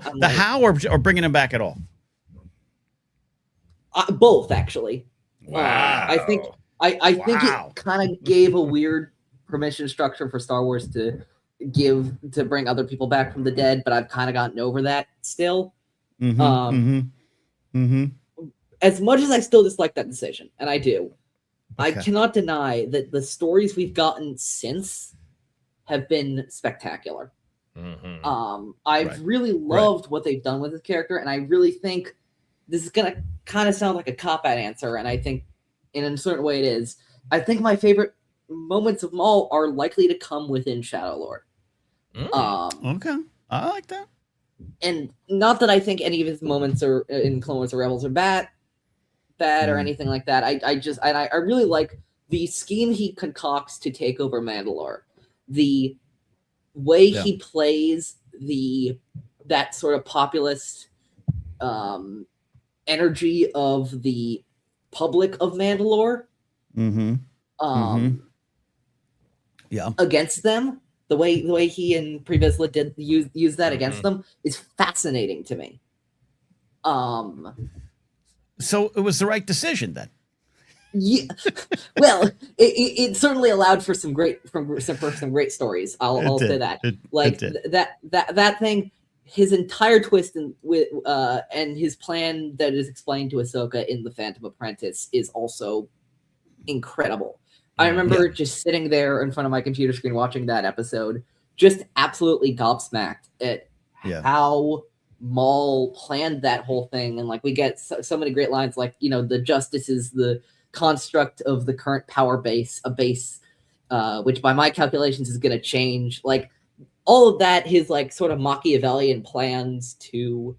Speaker 1: or bringing him back at all?
Speaker 5: Both, actually.
Speaker 2: Wow.
Speaker 5: I think it kind of gave a weird permission structure for Star Wars to bring other people back from the dead, but I've kind of gotten over that still. As much as I still dislike that decision, and I do, I cannot deny that the stories we've gotten since have been spectacular. I've really loved what they've done with this character, and I really think this is gonna kind of sound like a cop-out answer, and I think in a certain way it is. I think my favorite moments of Maul are likely to come within Shadow Lord.
Speaker 1: Okay, I like that.
Speaker 5: And not that I think any of his moments are in Clone Wars or Rebels are bad or anything like that. I really like the scheme he concocts to take over Mandalore. The way he plays that sort of populist energy of the public of Mandalore against them. The way he and Pre Vizsla did use that against them is fascinating to me.
Speaker 1: So it was the right decision then.
Speaker 5: Yeah, well, it certainly allowed for some great stories. I'll say that. That thing, his entire twist and his plan that is explained to Ahsoka in The Phantom Apprentice is also incredible. I remember just sitting there in front of my computer screen watching that episode, just absolutely gobsmacked at how Maul planned that whole thing. And like we get so many great lines, like, you know, the Justice is the construct of the current power base, a base which by my calculations is going to change. Like all of that, his like sort of Machiavellian plans to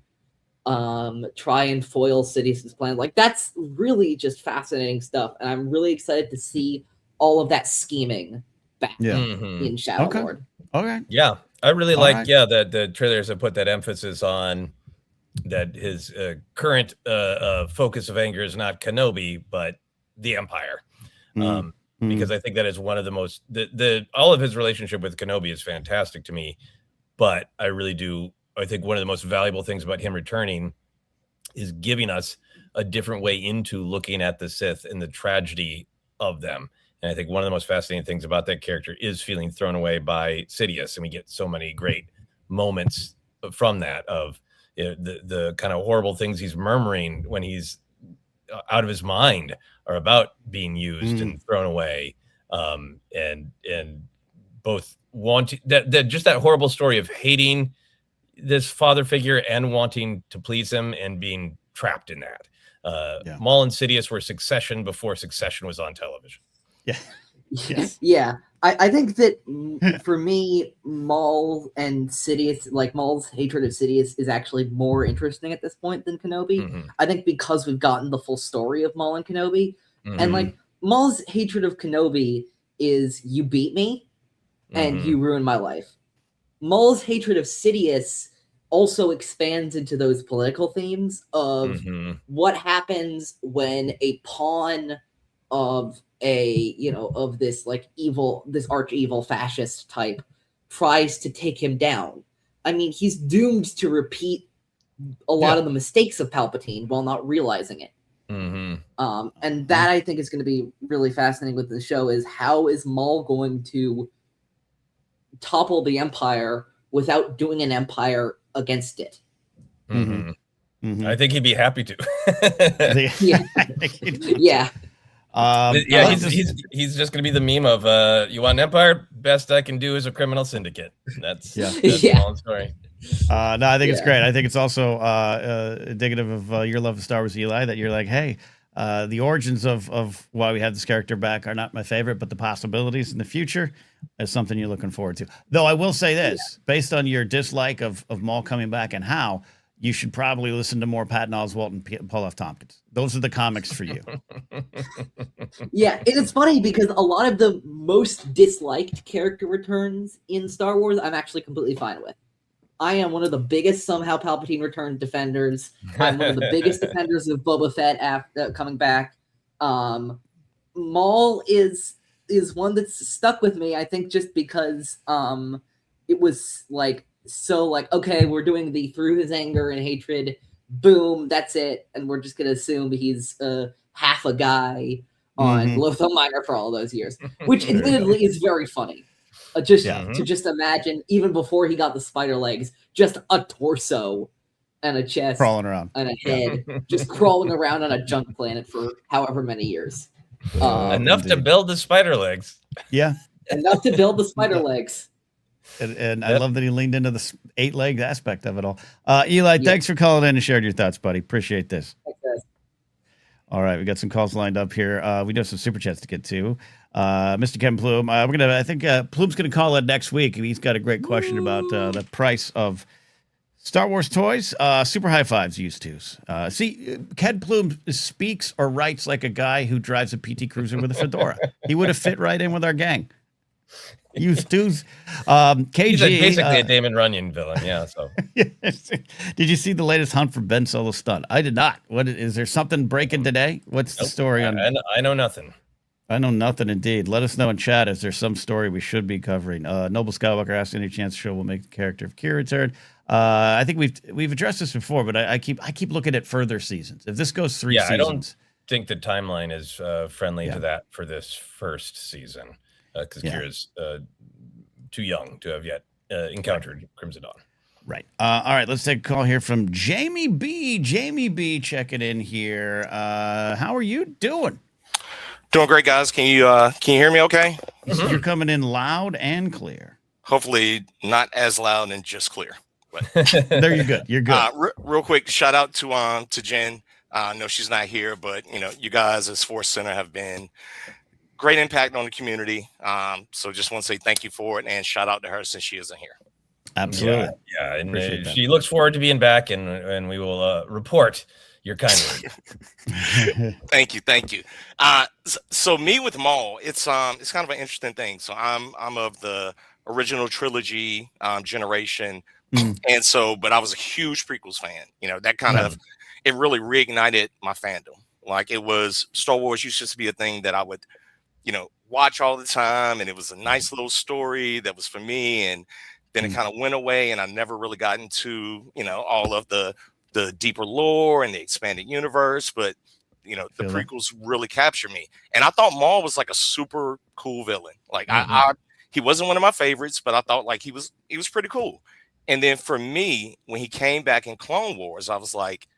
Speaker 5: try and foil Sidious's plan. Like that's really just fascinating stuff. And I'm really excited to see all of that scheming back in Shadow Lord.
Speaker 1: Okay.
Speaker 2: Yeah. I really like that the trailers have put that emphasis on that his current focus of anger is not Kenobi, but the Empire. Because I think that is one of the most all of his relationship with Kenobi is fantastic to me. But I think one of the most valuable things about him returning is giving us a different way into looking at the Sith and the tragedy of them. And I think one of the most fascinating things about that character is feeling thrown away by Sidious. And we get so many great moments from that of the kind of horrible things he's murmuring when he's out of his mind are about being used and thrown away. And both wanting that just that horrible story of hating this father figure and wanting to please him and being trapped in that. Maul and Sidious were Succession before Succession was on television.
Speaker 1: Yeah. Yes.
Speaker 5: Yeah. I think that for me, Maul and Sidious, like Maul's hatred of Sidious is actually more interesting at this point than Kenobi. I think because we've gotten the full story of Maul and Kenobi. And like Maul's hatred of Kenobi is you beat me and you ruin my life. Maul's hatred of Sidious also expands into those political themes of what happens when a pawn of of this like this arch evil fascist type tries to take him down. I mean, he's doomed to repeat a lot of the mistakes of Palpatine while not realizing it. And that I think is going to be really fascinating with the show is how is Maul going to topple the Empire without doing an Empire against it?
Speaker 1: Mm-hmm.
Speaker 2: I think he'd be happy to.
Speaker 5: Yeah.
Speaker 2: He's just going to be the meme of you want an empire? Best I can do is a criminal syndicate. That's the long story.
Speaker 1: No, I think it's great. I think it's also indicative of your love of Star Wars, Eli, that you're like, hey, the origins of why we have this character back are not my favorite, but the possibilities in the future is something you're looking forward to. Though I will say this, based on your dislike of Maul coming back and how, you should probably listen to more Patton Oswalt and Paul F. Tompkins. Those are the comics for you.
Speaker 5: Yeah, and it's funny because a lot of the most disliked character returns in Star Wars, I'm actually completely fine with. I am one of the biggest somehow Palpatine return defenders. I'm one of the biggest defenders of Boba Fett after coming back. Maul is one that's stuck with me. I think just because it was like so like, okay, we're doing the through his anger and hatred, boom, that's it, and we're just gonna assume he's half a guy on Lothal Minor for all those years, which admittedly is very funny. To just imagine, even before he got the spider legs, just a torso and a chest
Speaker 1: crawling around
Speaker 5: and a head, just crawling around on a junk planet for however many years.
Speaker 2: Enough to build the spider legs.
Speaker 1: Yeah,
Speaker 5: enough to build the spider legs.
Speaker 1: And I love that he leaned into the 8-legged aspect of it all. Eli, thanks for calling in and sharing your thoughts, buddy. Appreciate this.
Speaker 5: Thanks, guys.
Speaker 1: All right, we got some calls lined up here. We do have some super chats to get to. Mr. Kevin Plume, I think Plume's gonna call in next week. He's got a great question about the price of Star Wars toys. Super high fives used to. See, Ken Plume speaks or writes like a guy who drives a PT Cruiser with a fedora. He would have fit right in with our gang. Used to's. KG,
Speaker 2: he's basically a Damon Runyon villain. Yeah. So,
Speaker 1: did you see the latest hunt for Ben Solo stunt? I did not. What is there something breaking today? What's the story on?
Speaker 2: I know nothing.
Speaker 1: I know nothing indeed. Let us know in chat. Is there some story we should be covering? Noble Skywalker asked, any chance the show will make the character of Kira return? I think we've addressed this before, but I keep looking at further seasons. If this goes 3 seasons,
Speaker 2: I don't think the timeline is friendly to that for this first season because Kira's too young to have yet encountered Crimson Dawn.
Speaker 1: Right. All right. Let's take a call here from Jamie B. Jamie B. checking in here. How are you doing?
Speaker 6: Doing great, guys. Can you hear me okay?
Speaker 1: You're coming in loud and clear.
Speaker 6: Hopefully not as loud and just clear. But
Speaker 1: there you're good. You're good.
Speaker 6: Real quick, shout out to Jen. I know she's not here, but you guys as Force Center have been great impact on the community. So just want to say thank you for it and shout out to her since she isn't here.
Speaker 1: Absolutely.
Speaker 2: Yeah. And she looks forward to being back and we will report your kindness.
Speaker 6: Thank you. So me with Maul, it's kind of an interesting thing. So I'm of the original trilogy generation, and so but I was a huge prequels fan. That kind of it really reignited my fandom. Like it was Star Wars used to be a thing that I would watch all the time, and it was a nice little story that was for me, and then it kind of went away, and I never really got into all of the deeper lore and the expanded universe, but the prequels really captured me. And I thought Maul was like a super cool villain. Like he wasn't one of my favorites, but I thought like he was pretty cool. And then for me, when he came back in Clone Wars, I was like,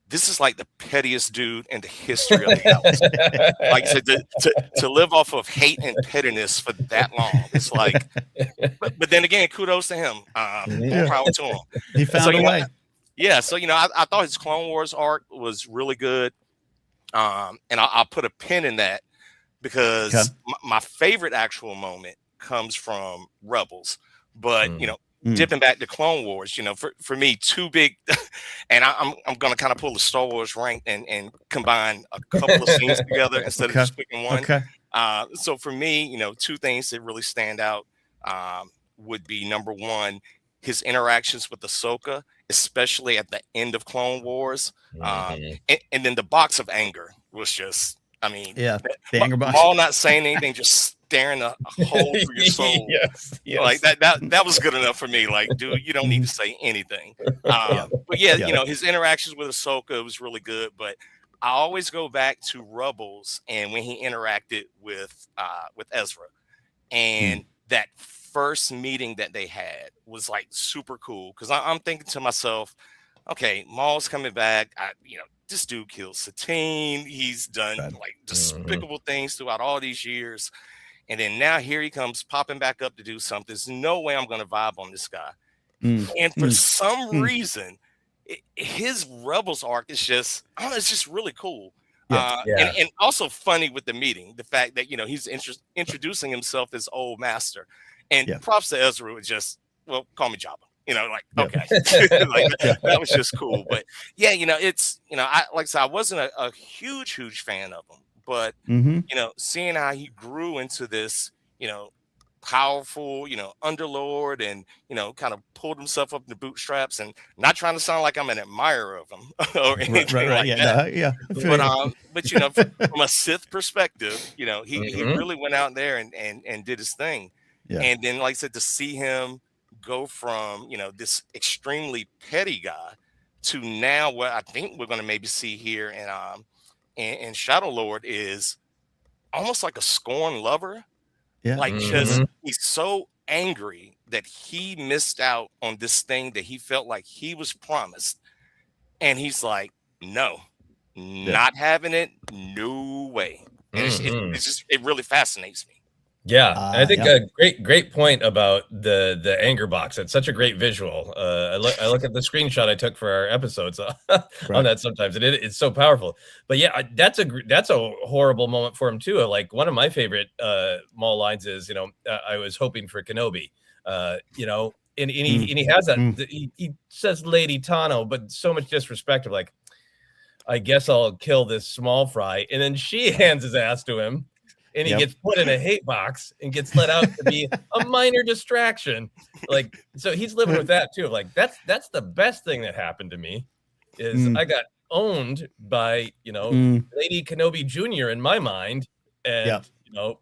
Speaker 6: this is like the pettiest dude in the history of the galaxy. Like I said, to live off of hate and pettiness for that long, it's like. But then again, kudos to him. More power to him.
Speaker 1: He found a way.
Speaker 6: Yeah, so I thought his Clone Wars arc was really good, and I'll put a pin in that because my favorite actual moment comes from Rebels, but dipping back to Clone Wars, for me, two big, and I'm going to kind of pull the Star Wars rank and combine a couple of scenes together instead of just picking one. Okay. So for me, two things that really stand out would be number one, his interactions with Ahsoka, especially at the end of Clone Wars. And then the box of anger was just,
Speaker 1: the anger box.
Speaker 6: Maul not saying anything, just staring a hole through your soul.
Speaker 2: Yes.
Speaker 6: Like that was good enough for me. Like, dude, you don't need to say anything. But his interactions with Ahsoka was really good. But I always go back to Rebels and when he interacted with Ezra, and that first meeting that they had was like super cool because I'm thinking to myself, okay, Maul's coming back. This dude killed Satine. He's done like despicable things throughout all these years. And then now here he comes popping back up to do something. There's no way I'm going to vibe on this guy. And for some reason, his Rebels arc is just, I don't know, it's just really cool. And also funny with the meeting, the fact that, he's introducing himself as old master. And props to Ezra was just, well, call me Jabba. Okay. That was just cool. But it's, like I said, I wasn't a huge fan of him. But, seeing how he grew into this, powerful, underlord and, kind of pulled himself up in the bootstraps, and not trying to sound like I'm an admirer of him or anything like that. But from a Sith perspective, he really went out there and did his thing. Yeah. And then, like I said, to see him go from, this extremely petty guy to now what I think we're going to maybe see here in Shadow Lord is almost like a scorned lover. Yeah. Like just he's so angry that he missed out on this thing that he felt like he was promised. And he's like, no, not having it. No way. And it really fascinates me.
Speaker 2: Yeah, I think a great point about the anger box. It's such a great visual. I look at the screenshot I took for our episodes on that sometimes, and it's so powerful. But yeah, that's a horrible moment for him too. Like one of my favorite Maul lines is, I was hoping for Kenobi, and he has that. He says Lady Tano, but so much disrespect of like, I guess I'll kill this small fry, and then she hands his ass to him. And he gets put in a hate box and gets let out to be a minor distraction. Like, so he's living with that too. Like that's the best thing that happened to me is I got owned by, Lady Kenobi Jr. in my mind and,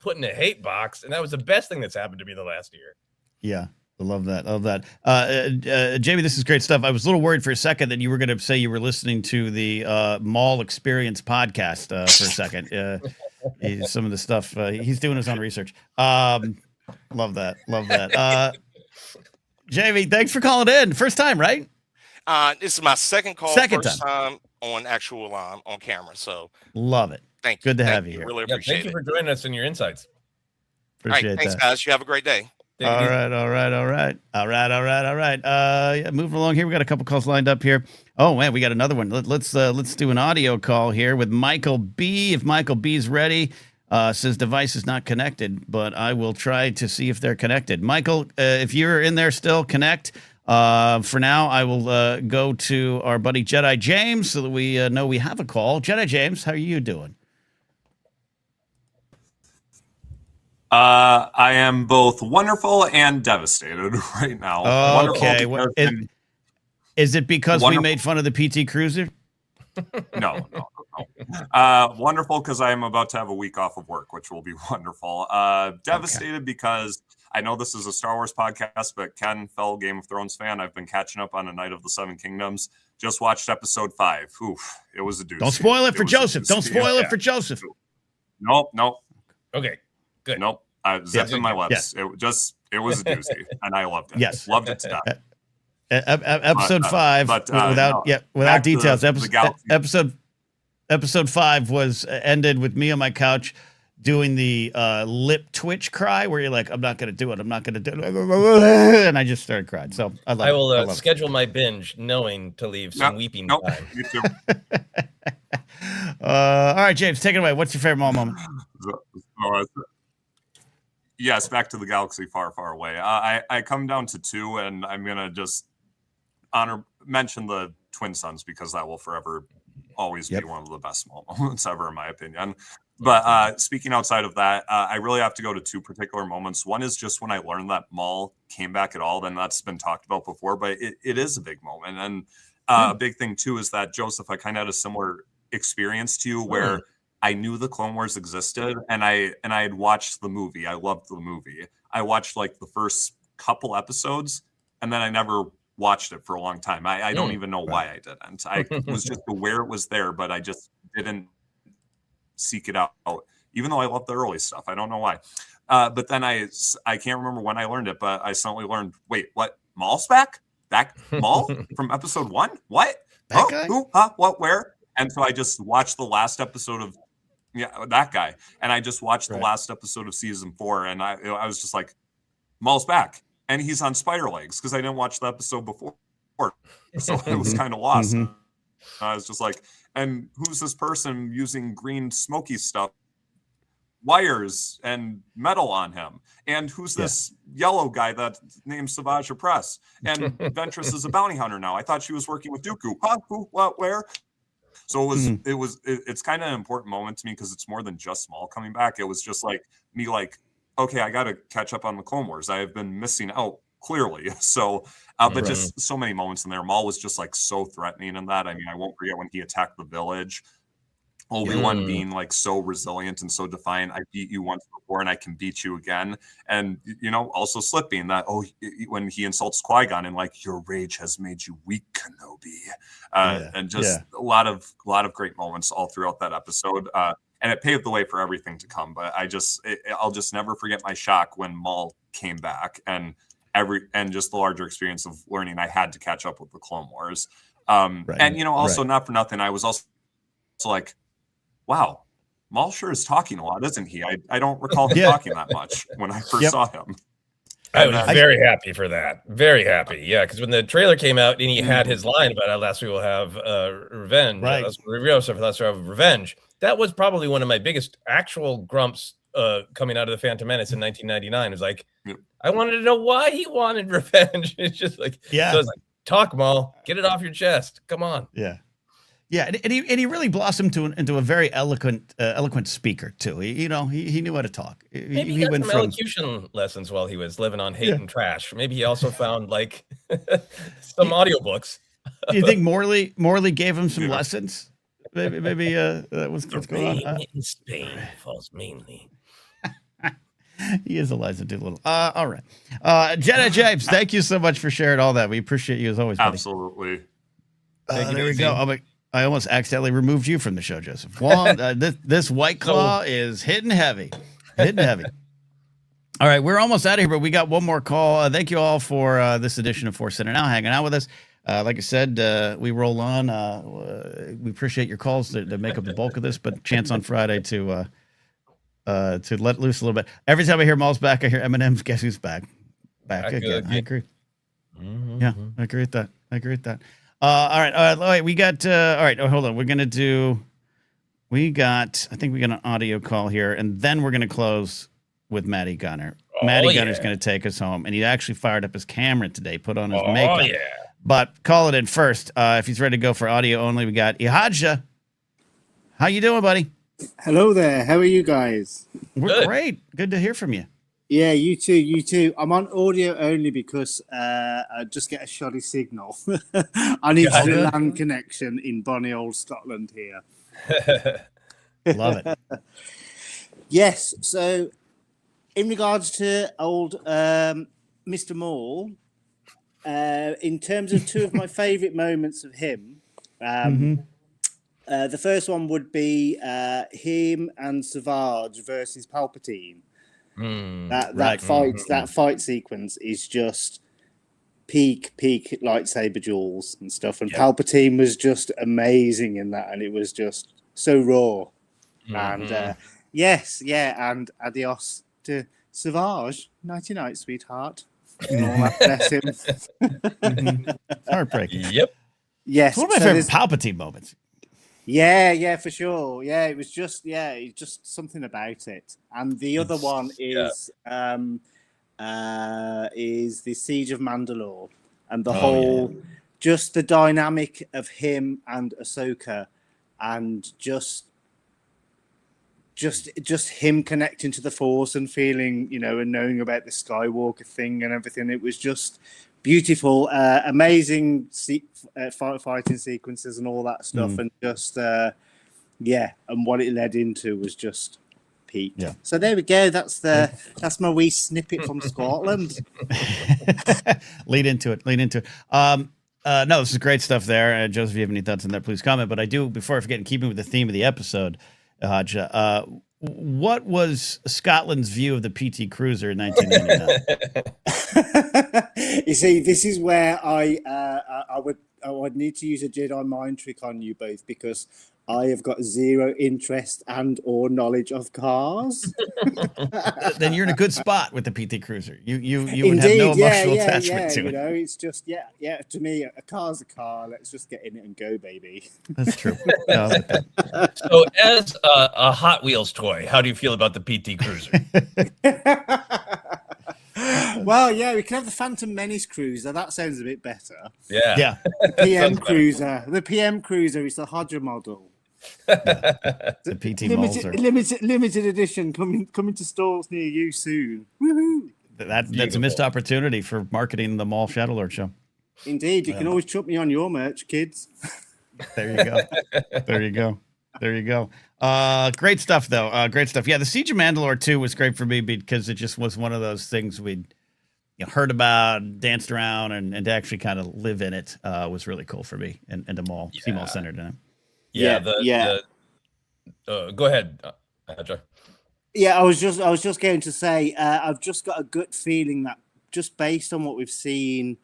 Speaker 2: put in a hate box. And that was the best thing that's happened to me the last year. Yeah.
Speaker 1: I love that. I love that. Jamie, this is great stuff. I was a little worried for a second that you were going to say you were listening to the Maul Experience podcast for a second. Some of the stuff he's doing his own research. Love that. Jamie, thanks for calling in. First time, right?
Speaker 6: This is my second call. First time on actual on camera. So
Speaker 1: love it.
Speaker 6: Thank you.
Speaker 1: Good to have you here.
Speaker 6: Really appreciate
Speaker 2: it. Thank you for joining us and your insights.
Speaker 1: Appreciate
Speaker 6: all right, thanks, guys. You have a great day.
Speaker 1: All right. Moving along here. We got a couple calls lined up here. Oh man, we got another one. Let's do an audio call here with Michael B. If Michael B's ready, says device is not connected, but I will try to see if they're connected. Michael, if you're in there still, connect. For now, I will go to our buddy Jedi James so that we know we have a call. Jedi James, how are you doing?
Speaker 7: I am both wonderful and devastated right now.
Speaker 1: Okay. Is it because we made fun of the PT Cruiser?
Speaker 7: No. Wonderful because I am about to have a week off of work, which will be wonderful. Devastated because I know this is a Star Wars podcast, but Ken, fellow Game of Thrones fan, I've been catching up on A Night of the Seven Kingdoms. Just watched episode 5. Oof, it was a doozy.
Speaker 1: Don't spoil it for Joseph. Don't spoil it for Joseph.
Speaker 7: Nope.
Speaker 2: Okay. Good.
Speaker 7: Nope. I was zipping my lips. Yes. It was a doozy, and I loved it.
Speaker 1: Yes.
Speaker 7: Loved it to death.
Speaker 1: Episode 5, without details. Episode 5 was ended with me on my couch doing the lip twitch cry where you're like, I'm not going to do it. I'm not going to do it. And I just started crying. So I will
Speaker 2: schedule my binge knowing to leave some weeping time.
Speaker 7: You too.
Speaker 1: All right, James, take it away. What's your favorite Maul moment?
Speaker 7: Yes, back to the galaxy far, far away. I come down to 2, and I'm going to just mention the twin sons because that will forever always be one of the best moments ever, in my opinion. But speaking outside of that, I really have to go to 2 particular moments. One is just when I learned that Maul came back at all, then that's been talked about before, but it is a big moment. And a big thing, too, is that, Joseph, I kind of had a similar experience to you where I knew the Clone Wars existed, and I had watched the movie. I loved the movie. I watched like the first couple episodes, and then I never watched it for a long time. I don't even know why I didn't. I was just aware it was there, but I just didn't seek it out, even though I loved the early stuff. I don't know why. But then I can't remember when I learned it, but I suddenly learned, wait, what? Maul's back? that Maul from episode 1? What?
Speaker 1: That guy?
Speaker 7: Who? Huh? What? Where? And so I just watched the last episode of that guy, and I just watched the last episode of season 4, and I was just like, Maul's back, and he's on spider legs because I didn't watch the episode before, so I was kind of lost. I was just like, and who's this person using green smoky stuff, wires and metal on him? And who's this yellow guy that's named Savage Press? And Ventress is a bounty hunter now. I thought she was working with Dooku. Huh? Who? What? Where? So it's kind of an important moment to me because it's more than just Maul coming back. It was just like me, like, okay, I got to catch up on the Clone Wars. I have been missing out clearly. So, but just so many moments in there. Maul was just like so threatening in that. I mean, I won't forget when he attacked the village. Obi-Wan being like so resilient and so defiant. I beat you once before and I can beat you again. And, you know, also slipping that, when he insults Qui-Gon and like, your rage has made you weak, Kenobi. And just a lot of great moments all throughout that episode. And it paved the way for everything to come. But I'll just never forget my shock when Maul came back and just the larger experience of learning I had to catch up with the Clone Wars. And, you know, also not for nothing, I was also like, wow, Maul sure is talking a lot, isn't he? I don't recall him talking that much when I first saw him.
Speaker 2: I was very happy for that. Very happy. Yeah, because when the trailer came out and he had his line about last we will have revenge.
Speaker 1: Right.
Speaker 2: Last we have revenge. That was probably one of my biggest actual grumps coming out of the Phantom Menace in 1999. It was like, I wanted to know why he wanted revenge. It's just like, so it's like, talk, Maul, get it off your chest. Come on.
Speaker 1: Yeah, and he really blossomed into a very eloquent speaker too. He knew how to talk.
Speaker 2: Maybe he got some elocution lessons while he was living on hate and trash. Maybe he also found like some audiobooks.
Speaker 1: Do you think Morley gave him some lessons? Maybe that was what's going on.
Speaker 2: In Spain falls mainly.
Speaker 1: He is Eliza Doolittle. All right, Jenna James, thank you so much for sharing all that. We appreciate you as always, buddy.
Speaker 7: Absolutely.
Speaker 1: There we go. I almost accidentally removed you from the show, Joseph. Well, this White Claw is hitting heavy. All right, we're almost out of here, but we got one more call. Thank you all for this edition of ForceCenter Now, hanging out with us. Like I said, we roll on. We appreciate your calls to make up the bulk of this, but chance on Friday to let loose a little bit. Every time I hear Maul's back, I hear Eminem's Guess Who's Back. Back again. I agree. Yeah, I agree with that. All right. We got, all right. Hold on. I think we got an audio call here, and then we're going to close with Matty Gunner. Matty Gunner's going to take us home, and he actually fired up his camera today, put on his makeup. But call it in first. If he's ready to go for audio only, we got Ihadja. How you doing, buddy?
Speaker 8: Hello there. How are you guys?
Speaker 1: We're great. Good to hear from you.
Speaker 8: Yeah, you too. I'm on audio only because I just get a shoddy signal. I need a land connection in bonny old Scotland here.
Speaker 1: Love it.
Speaker 8: Yes, so in regards to old Mr. Maul, in terms of two of my favourite moments of him, the first one would be him and Savage versus Palpatine. That fight sequence is just peak lightsaber duels and stuff, and Palpatine was just amazing in that, and it was just so raw. And and adios to Savage. Nighty night, sweetheart. Bless him.
Speaker 1: Heartbreaking.
Speaker 2: Yep.
Speaker 8: Yes.
Speaker 1: It's one of my favorite Palpatine moments.
Speaker 8: Yeah, for sure. Yeah, it was just something about it. And the other one is the Siege of Mandalore, and the just the dynamic of him and Ahsoka, and just him connecting to the Force and feeling, and knowing about the Skywalker thing and everything. It was just beautiful, amazing fighting sequences and all that stuff, and just and what it led into was just peak. Yeah. So there we go. That's my wee snippet from Scotland.
Speaker 1: Lead into it. No, this is great stuff there. Joseph, if you have any thoughts on that, please comment. But I do, before I forget, in keeping with the theme of the episode, what was Scotland's view of the PT Cruiser in 1999?
Speaker 8: You see, this is where I would need to use a Jedi mind trick on you both, because I have got zero interest and or knowledge of cars.
Speaker 1: Then you're in a good spot with the PT Cruiser. You would have no emotional attachment to it.
Speaker 8: You know, it's just to me, a car's a car. Let's just get in it and go, baby.
Speaker 1: That's true. I like that.
Speaker 2: So, as a Hot Wheels toy, how do you feel about the PT Cruiser?
Speaker 8: Well, yeah, we can have the Phantom Menace Cruiser. That sounds a bit better.
Speaker 1: Yeah.
Speaker 8: The PM Cruiser. The PM Cruiser is the Hodger model.
Speaker 1: The PT
Speaker 8: limited edition coming to stores near you soon. Woohoo!
Speaker 1: That's a missed opportunity for marketing the Maul Shadow Lord show.
Speaker 8: Indeed, you can always chuck me on your merch, kids.
Speaker 1: There you go. There you go. Great stuff, though. Great stuff. Yeah, the Siege of Mandalore 2 was great for me because it just was one of those things we'd heard about, danced around, and to actually kind of live in it was really cool for me. And the Maul, see Maul centered in it.
Speaker 2: Go ahead, Joe.
Speaker 8: Yeah, I was just going to say, I've just got a gut feeling that just based on what we've seen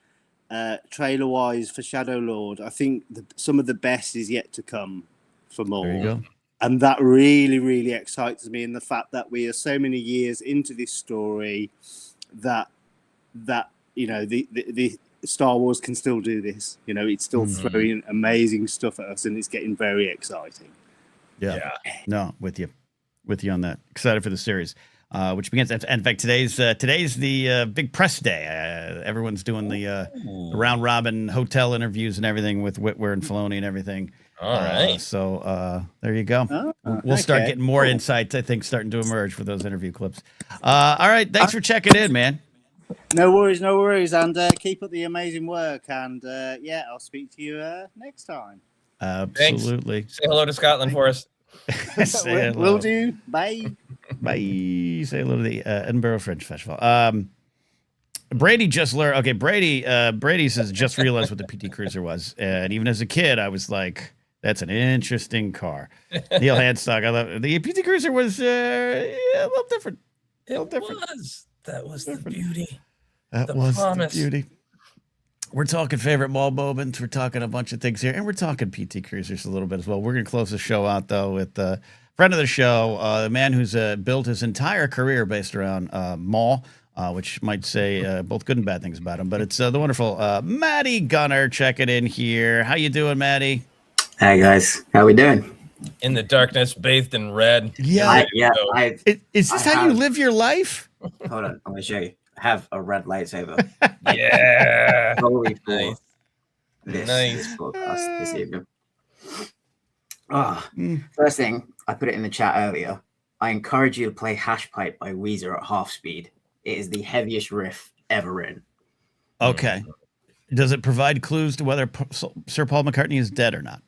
Speaker 8: trailer-wise for Shadow Lord, I think some of the best is yet to come for Maul.
Speaker 1: There you go.
Speaker 8: And that really, really excites me, in the fact that we are so many years into this story that the Star Wars can still do this. It's still throwing amazing stuff at us, and it's getting very exciting.
Speaker 1: Yeah. No, with you on that. Excited for the series, which begins. In fact, today's the big press day. Everyone's doing the round robin hotel interviews and everything with Whitwer and Filoni and everything.
Speaker 2: All right.
Speaker 1: So there you go. We'll start getting more insights, I think, starting to emerge with those interview clips. All right. Thanks for checking in, man.
Speaker 8: No worries. And keep up the amazing work. And I'll speak to you next time.
Speaker 1: Absolutely.
Speaker 2: Thanks. Say hello to Scotland for us.
Speaker 8: Will do. Bye.
Speaker 1: Bye. Say hello to the Edinburgh Fringe Festival. Brady just learned. Okay, Brady says, just realized what the PT Cruiser was. And even as a kid, I was like, that's an interesting car. Neil Handstock, I love it. The PT Cruiser was a little different.
Speaker 2: That was the beauty.
Speaker 1: That was the beauty. We're talking favorite Maul moments. We're talking a bunch of things here, and we're talking PT Cruisers a little bit as well. We're going to close the show out, though, with a friend of the show, a man who's built his entire career based around Maul, which might say both good and bad things about him. But it's the wonderful Maddie Gunner checking in here. How you doing, Maddie?
Speaker 9: Hey, guys. How we doing?
Speaker 2: In the darkness, bathed in red.
Speaker 1: Yeah. Is this how you live your life?
Speaker 9: Hold on. I'm going to show you. I have a red lightsaber.
Speaker 2: Yeah.
Speaker 9: Probably for this podcast this evening. First thing, I put it in the chat earlier. I encourage you to play Hash Pipe by Weezer at half speed. It is the heaviest riff ever written.
Speaker 1: Okay. Does it provide clues to whether Sir Paul McCartney is dead or not?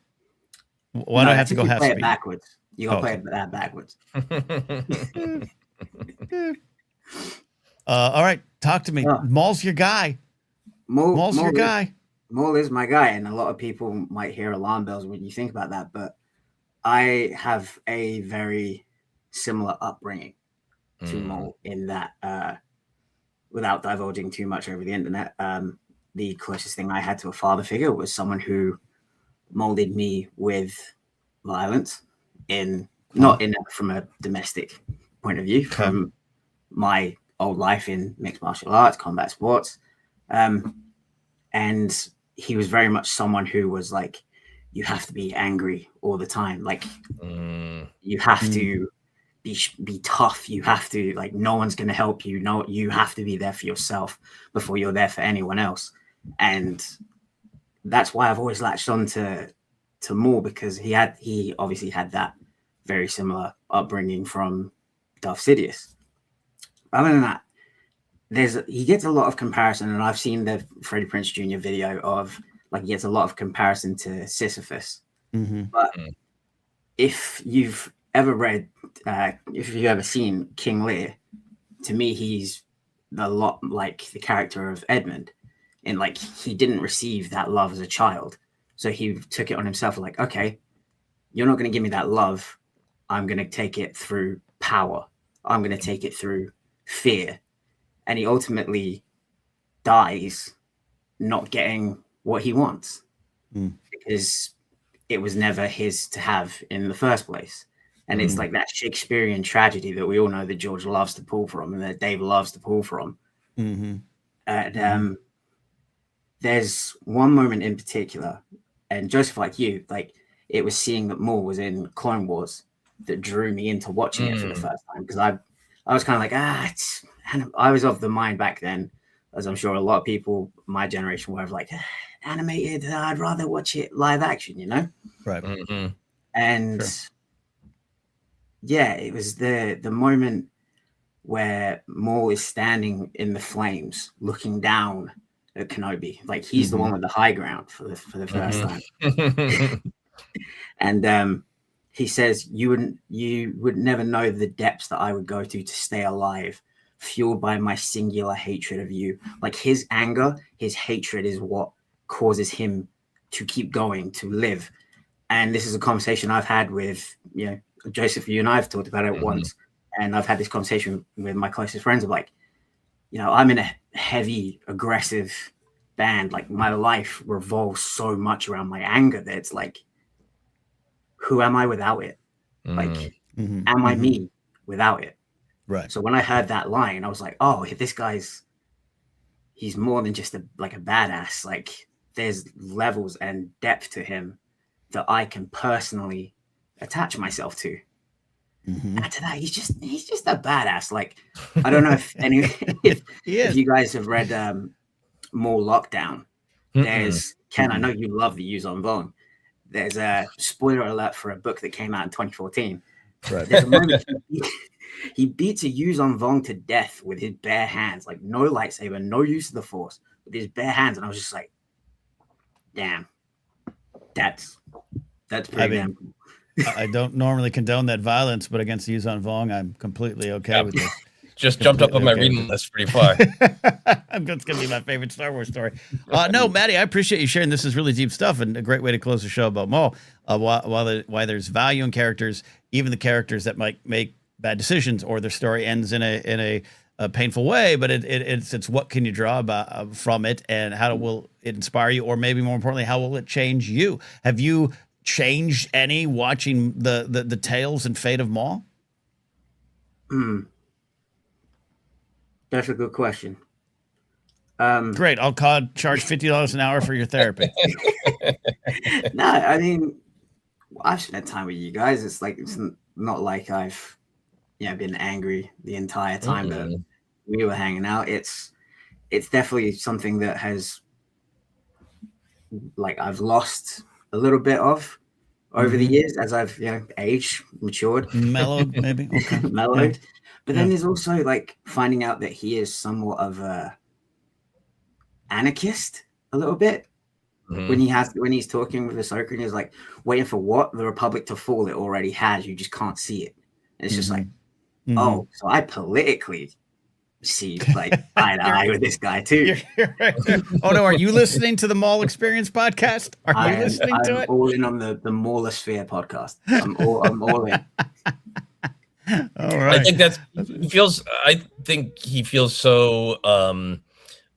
Speaker 1: Why do I have to go half speed?
Speaker 9: Backwards. You got to play it backwards.
Speaker 1: All right, talk to me. Maul's your guy. Maul's your guy.
Speaker 9: Maul is my guy, and a lot of people might hear alarm bells when you think about that, but I have a very similar upbringing to Maul in that, without divulging too much over the internet, the closest thing I had to a father figure was someone who molded me with violence, not from a domestic point of view, from my old life in mixed martial arts, combat sports. And he was very much someone who was like, you have to be angry all the time. Like you have to be tough. You have to, like, no one's going to help you. No, you have to be there for yourself before you're there for anyone else. And that's why I've always latched on to Maul, because he obviously had that very similar upbringing from Darth Sidious. Other than that, he gets a lot of comparison, and I've seen the Freddie Prinze Jr. video of, like, he gets a lot of comparison to Sisyphus. But if you've ever seen King Lear, to me, he's a lot like the character of Edmund. And, like, he didn't receive that love as a child. So he took it on himself, like, okay, you're not going to give me that love. I'm going to take it through power. I'm going to take it through fear. And he ultimately dies not getting what he wants because it was never his to have in the first place. And it's like that Shakespearean tragedy that we all know that George loves to pull from and that Dave loves to pull from. And there's one moment in particular, and Joseph, like you, like it was seeing that Maul was in Clone Wars that drew me into watching it for the first time, because I was kind of like, and I was of the mind back then, as I'm sure a lot of people my generation were, like, animated, I'd rather watch it live action, you know?
Speaker 1: Right.
Speaker 9: And yeah, it was the moment where Maul is standing in the flames looking down at Kenobi, like he's the one with the high ground for the first time. And he says, you would never know the depths that I would go to stay alive, fueled by my singular hatred of you. Like his anger, his hatred is what causes him to keep going, to live. And this is a conversation I've had with, you know, Joseph, you and I have talked about it once. And I've had this conversation with my closest friends of like, you know, I'm in a heavy, aggressive band. Like my life revolves so much around my anger that it's like, who am I without it? Like, am I me without it?
Speaker 1: Right.
Speaker 9: So when I heard that line, I was like, oh, this guy's, he's more than just a badass. Like there's levels and depth to him that I can personally attach myself to. Add to that, he's just a badass. Like, I don't know if you guys have read More Lockdown. There's Ken, I know you love the Yuzon Vong. There's a spoiler alert for a book that came out in 2014. Right. There's a moment he beats a Yuzon Vong to death with his bare hands, like no lightsaber, no use of the Force, with his bare hands. And I was just like, damn, that's pretty damn cool.
Speaker 1: I don't normally condone that violence, but against the Yuzon Vong, I'm completely okay with this.
Speaker 2: Just jumped up on my reading list pretty far.
Speaker 1: It's going to be my favorite Star Wars story. No, Maddie, I appreciate you sharing. This is really deep stuff and a great way to close the show about Maul. Why there's value in characters, even the characters that might make bad decisions or their story ends in a painful way, but it's what can you draw from it, and how will it inspire you, or maybe more importantly, how will it change you? Have you changed any watching the tales and fate of Maul?
Speaker 9: That's a good question.
Speaker 1: Great. I'll charge $50 an hour for your therapy.
Speaker 9: No, I mean, I've spent time with you guys. It's not like I've been angry the entire time that we were hanging out. It's definitely something that has, like, I've lost a little bit of over the years as I've aged, matured,
Speaker 1: mellowed, maybe. Okay.
Speaker 9: Mellowed. But then there's also like finding out that he is somewhat of a anarchist a little bit. When he's talking with Ahsoka and he's like waiting for what? The Republic to fall. It already has. You just can't see it. And it's just like, oh, so I politically see like eye to eye with this guy too.
Speaker 1: Right. Oh no, are you listening to the Maul Experience podcast? Are you listening to it?
Speaker 9: I'm all in on the Maulosphere podcast. I'm all in.
Speaker 1: All right.
Speaker 2: I think he feels so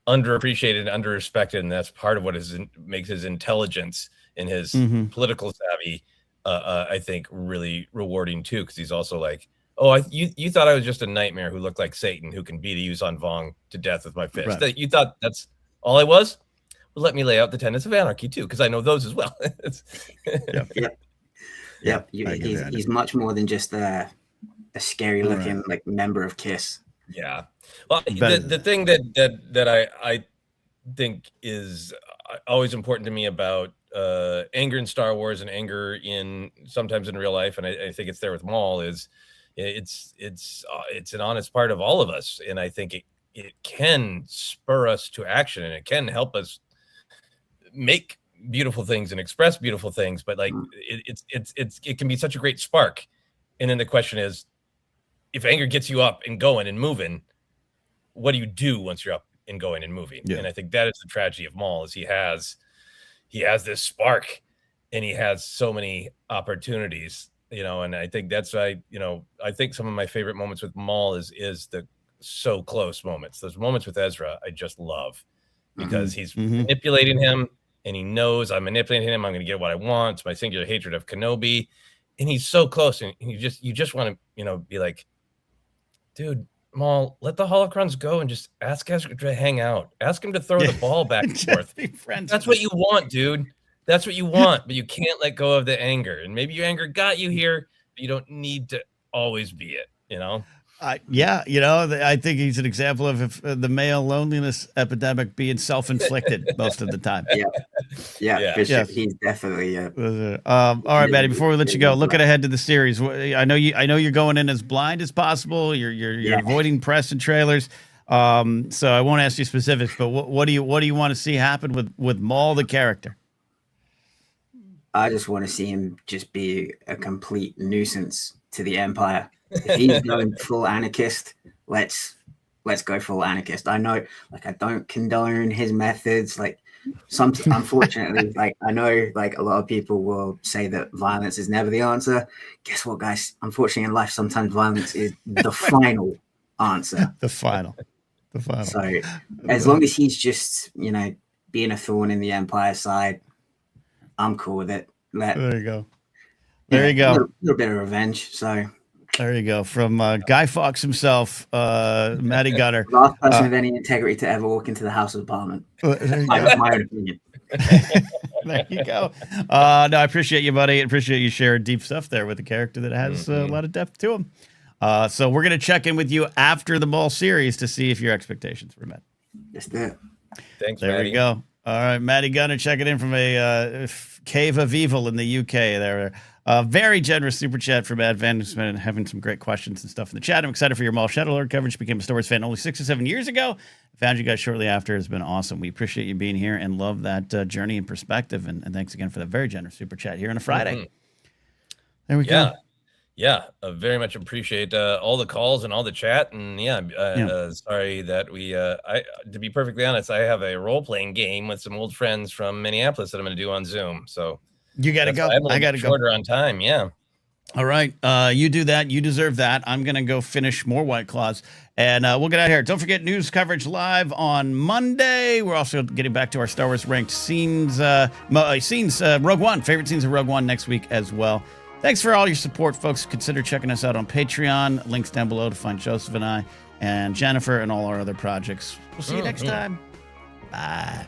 Speaker 2: underappreciated and underrespected, and that's part of what makes his intelligence and his political savvy I think really rewarding too, because he's also like, oh, you thought I was just a nightmare who looked like Satan who can beat a Yuzon Vong to death with my fist. Right. You thought that's all I was? Well, let me lay out the tenets of anarchy too, because I know those as well.
Speaker 9: Yep. He's much more than just a scary looking like member of KISS.
Speaker 2: Yeah. Well, the thing that I think is always important to me about anger in Star Wars and anger sometimes in real life, and I think it's there with Maul, is it's an honest part of all of us, and I think it can spur us to action, and it can help us make beautiful things and express beautiful things. But like it can be such a great spark, and then the question is, if anger gets you up and going and moving, what do you do once you're up and going and moving? Yeah. And I think that is the tragedy of Maul, is he has this spark and he has so many opportunities, and I think that's why, I think some of my favorite moments with Maul is the so close moments. Those moments with Ezra, I just love because he's manipulating him and he knows I'm manipulating him. I'm going to get what I want. It's my singular hatred of Kenobi. And he's so close. And you just want to, be like, dude, Maul, let the holocrons go and just ask Ezra to hang out. Ask him to throw the ball back and forth. That's what you want, dude. That's what you want, but you can't let go of the anger. And maybe your anger got you here, but you don't need to always be it,
Speaker 1: I think he's an example of the male loneliness epidemic being self-inflicted most of the time.
Speaker 9: Yeah. He's definitely.
Speaker 1: All right, Maddie. Before we let you go, looking ahead to the series, I know you're going in as blind as possible. You're avoiding press and trailers. So I won't ask you specifics, but what do you want to see happen with Maul the character?
Speaker 9: I just want to see him just be a complete nuisance to the Empire. If he's going full anarchist, let's go full anarchist. I know, I don't condone his methods. Unfortunately, I know, a lot of people will say that violence is never the answer. Guess what, guys? Unfortunately, in life, sometimes violence is the final answer.
Speaker 1: The final.
Speaker 9: So, as long as he's just, being a thorn in the Empire side, I'm cool with it.
Speaker 1: There you go. There you go.
Speaker 9: A little bit of revenge. So.
Speaker 1: There you go. From Guy Fawkes himself, Matty Gunner.
Speaker 9: Last person of any integrity to ever walk into the House of Parliament. My own opinion.
Speaker 1: There you go. No, I appreciate you, buddy. I appreciate you sharing deep stuff there with a character that has a lot of depth to him. So we're going to check in with you after the Maul series to see if your expectations were met.
Speaker 9: Yes, there.
Speaker 2: Thanks,
Speaker 1: there
Speaker 2: Matty.
Speaker 1: we go. All right, Matty Gunner checking in from a cave of evil in the UK there. Very generous super chat from Matt Van, who's been having some great questions and stuff in the chat. I'm excited for your Maul Shadow Lord coverage. Became a Star Wars fan only 6 or 7 years ago. Found you guys shortly after. It's been awesome. We appreciate you being here and love that journey and perspective. And thanks again for the very generous super chat here on a Friday. There we go.
Speaker 2: Yeah, very much appreciate all the calls and all the chat. And sorry that to be perfectly honest, I have a role-playing game with some old friends from Minneapolis that I'm going to do on Zoom. So
Speaker 1: you got to go. I got to go.
Speaker 2: Shorter on time. Yeah.
Speaker 1: All right. You do that. You deserve that. I'm going to go finish more White Claws and we'll get out of here. Don't forget news coverage live on Monday. We're also getting back to our Star Wars ranked scenes, Rogue One, favorite scenes of Rogue One next week as well. Thanks for all your support, folks. Consider checking us out on Patreon. Links down below to find Joseph and I and Jennifer and all our other projects. We'll see you next time. Bye.